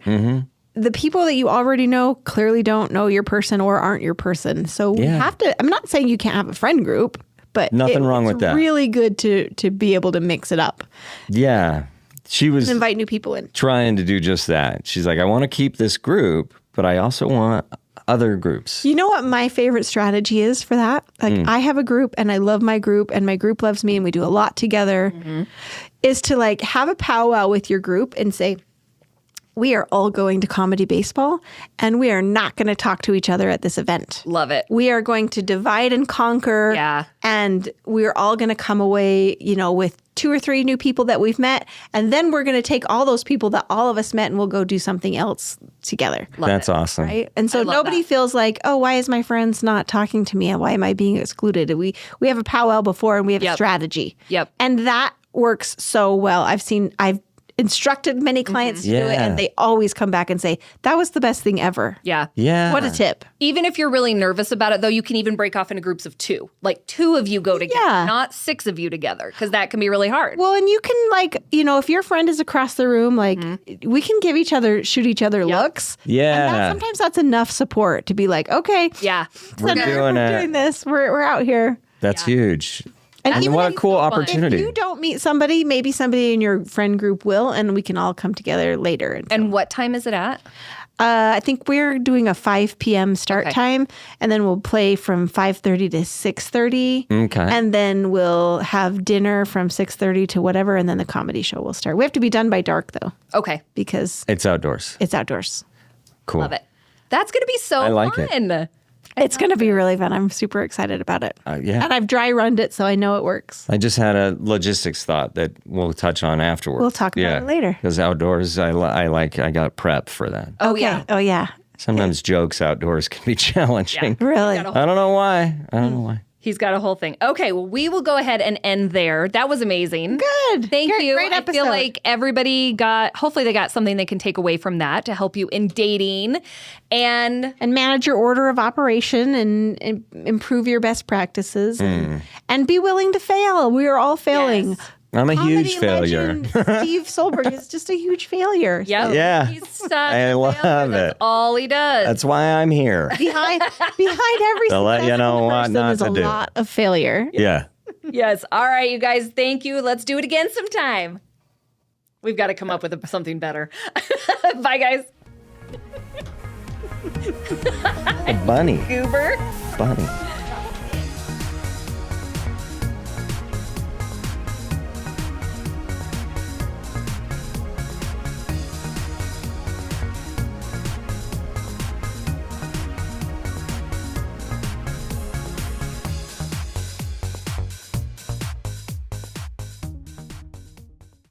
Speaker 3: the people that you already know clearly don't know your person or aren't your person. So we have to, I'm not saying you can't have a friend group, but
Speaker 1: nothing wrong with that.
Speaker 3: It's really good to be able to mix it up.
Speaker 1: Yeah. She was
Speaker 3: invite new people in.
Speaker 1: Trying to do just that. She's like, I want to keep this group, but I also want other groups.
Speaker 3: You know what my favorite strategy is for that? Like I have a group and I love my group and my group loves me and we do a lot together, is to like have a powwow with your group and say, we are all going to comedy baseball and we are not going to talk to each other at this event.
Speaker 2: Love it.
Speaker 3: We are going to divide and conquer.
Speaker 2: Yeah.
Speaker 3: And we're all going to come away, you know, with 2 or 3 new people that we've met. And then we're going to take all those people that all of us met and we'll go do something else together.
Speaker 1: That's awesome.
Speaker 3: Right. And so nobody feels like, oh, why is my friends not talking to me? And why am I being excluded? We have a powwow before and we have a strategy.
Speaker 2: Yep.
Speaker 3: And that works so well. I've instructed many clients to do it, and they always come back and say, that was the best thing ever.
Speaker 2: Yeah.
Speaker 1: Yeah.
Speaker 3: What a tip.
Speaker 2: Even if you're really nervous about it, though, you can even break off into groups of 2. Like 2 of you go together, not 6 of you together, because that can be really hard.
Speaker 3: Well, and you can like, you know, if your friend is across the room, like we can shoot each other looks.
Speaker 1: Yeah.
Speaker 3: And sometimes that's enough support to be like, okay.
Speaker 2: Yeah.
Speaker 1: We're doing
Speaker 3: this. We're out here.
Speaker 1: That's huge.
Speaker 3: And
Speaker 1: what a cool opportunity.
Speaker 3: If you don't meet somebody, maybe somebody in your friend group will, and we can all come together later.
Speaker 2: And what time is it at?
Speaker 3: I think we're doing a 5 p.m. start time, and then we'll play from 5:30 to 6:30.
Speaker 1: Okay.
Speaker 3: And then we'll have dinner from 6:30 to whatever, and then the comedy show will start. We have to be done by dark, though,
Speaker 2: Okay.
Speaker 3: because
Speaker 1: It's outdoors.
Speaker 3: it's outdoors.
Speaker 1: Cool.
Speaker 2: Love it. That's going to be so
Speaker 1: I like it.
Speaker 2: fun.
Speaker 3: It's going to be really fun. I'm super excited about it.
Speaker 1: Yeah.
Speaker 3: And I've dry runned it, so I know it works.
Speaker 1: I just had a logistics thought that we'll touch on afterwards.
Speaker 3: We'll talk about it later.
Speaker 1: Because outdoors, I got prep for that.
Speaker 2: Oh,
Speaker 3: Okay.
Speaker 2: yeah.
Speaker 3: Oh, yeah.
Speaker 1: Sometimes jokes outdoors can be challenging.
Speaker 3: Really?
Speaker 2: Got a
Speaker 1: I don't know why.
Speaker 2: He's got a whole thing. Okay, well, we will go ahead and end there. That was amazing.
Speaker 3: Good.
Speaker 2: Thank you.
Speaker 3: Great
Speaker 2: I
Speaker 3: episode.
Speaker 2: feel like everybody hopefully they got something they can take away from that to help you in dating. And
Speaker 3: manage your order of operation and improve your best practices and be willing to fail. We are all failing.
Speaker 2: Yes.
Speaker 1: I'm a
Speaker 3: Comedy
Speaker 1: huge failure.
Speaker 3: legend Steve Solberg is just a huge failure.
Speaker 2: yeah,
Speaker 1: Yeah.
Speaker 2: he's such
Speaker 1: I
Speaker 2: a
Speaker 1: love
Speaker 2: failure.
Speaker 1: it.
Speaker 2: That's all he does.
Speaker 1: That's why I'm here.
Speaker 3: Behind every
Speaker 1: To let you know
Speaker 3: successful
Speaker 1: what
Speaker 3: person
Speaker 1: not
Speaker 3: is
Speaker 1: to
Speaker 3: a
Speaker 1: do.
Speaker 3: lot of failure.
Speaker 1: Yeah.
Speaker 2: Yes. All right, you guys. Thank you. Let's do it again sometime. We've got to come up with something better. Bye, guys.
Speaker 1: A bunny.
Speaker 2: Goober.
Speaker 1: Bunny.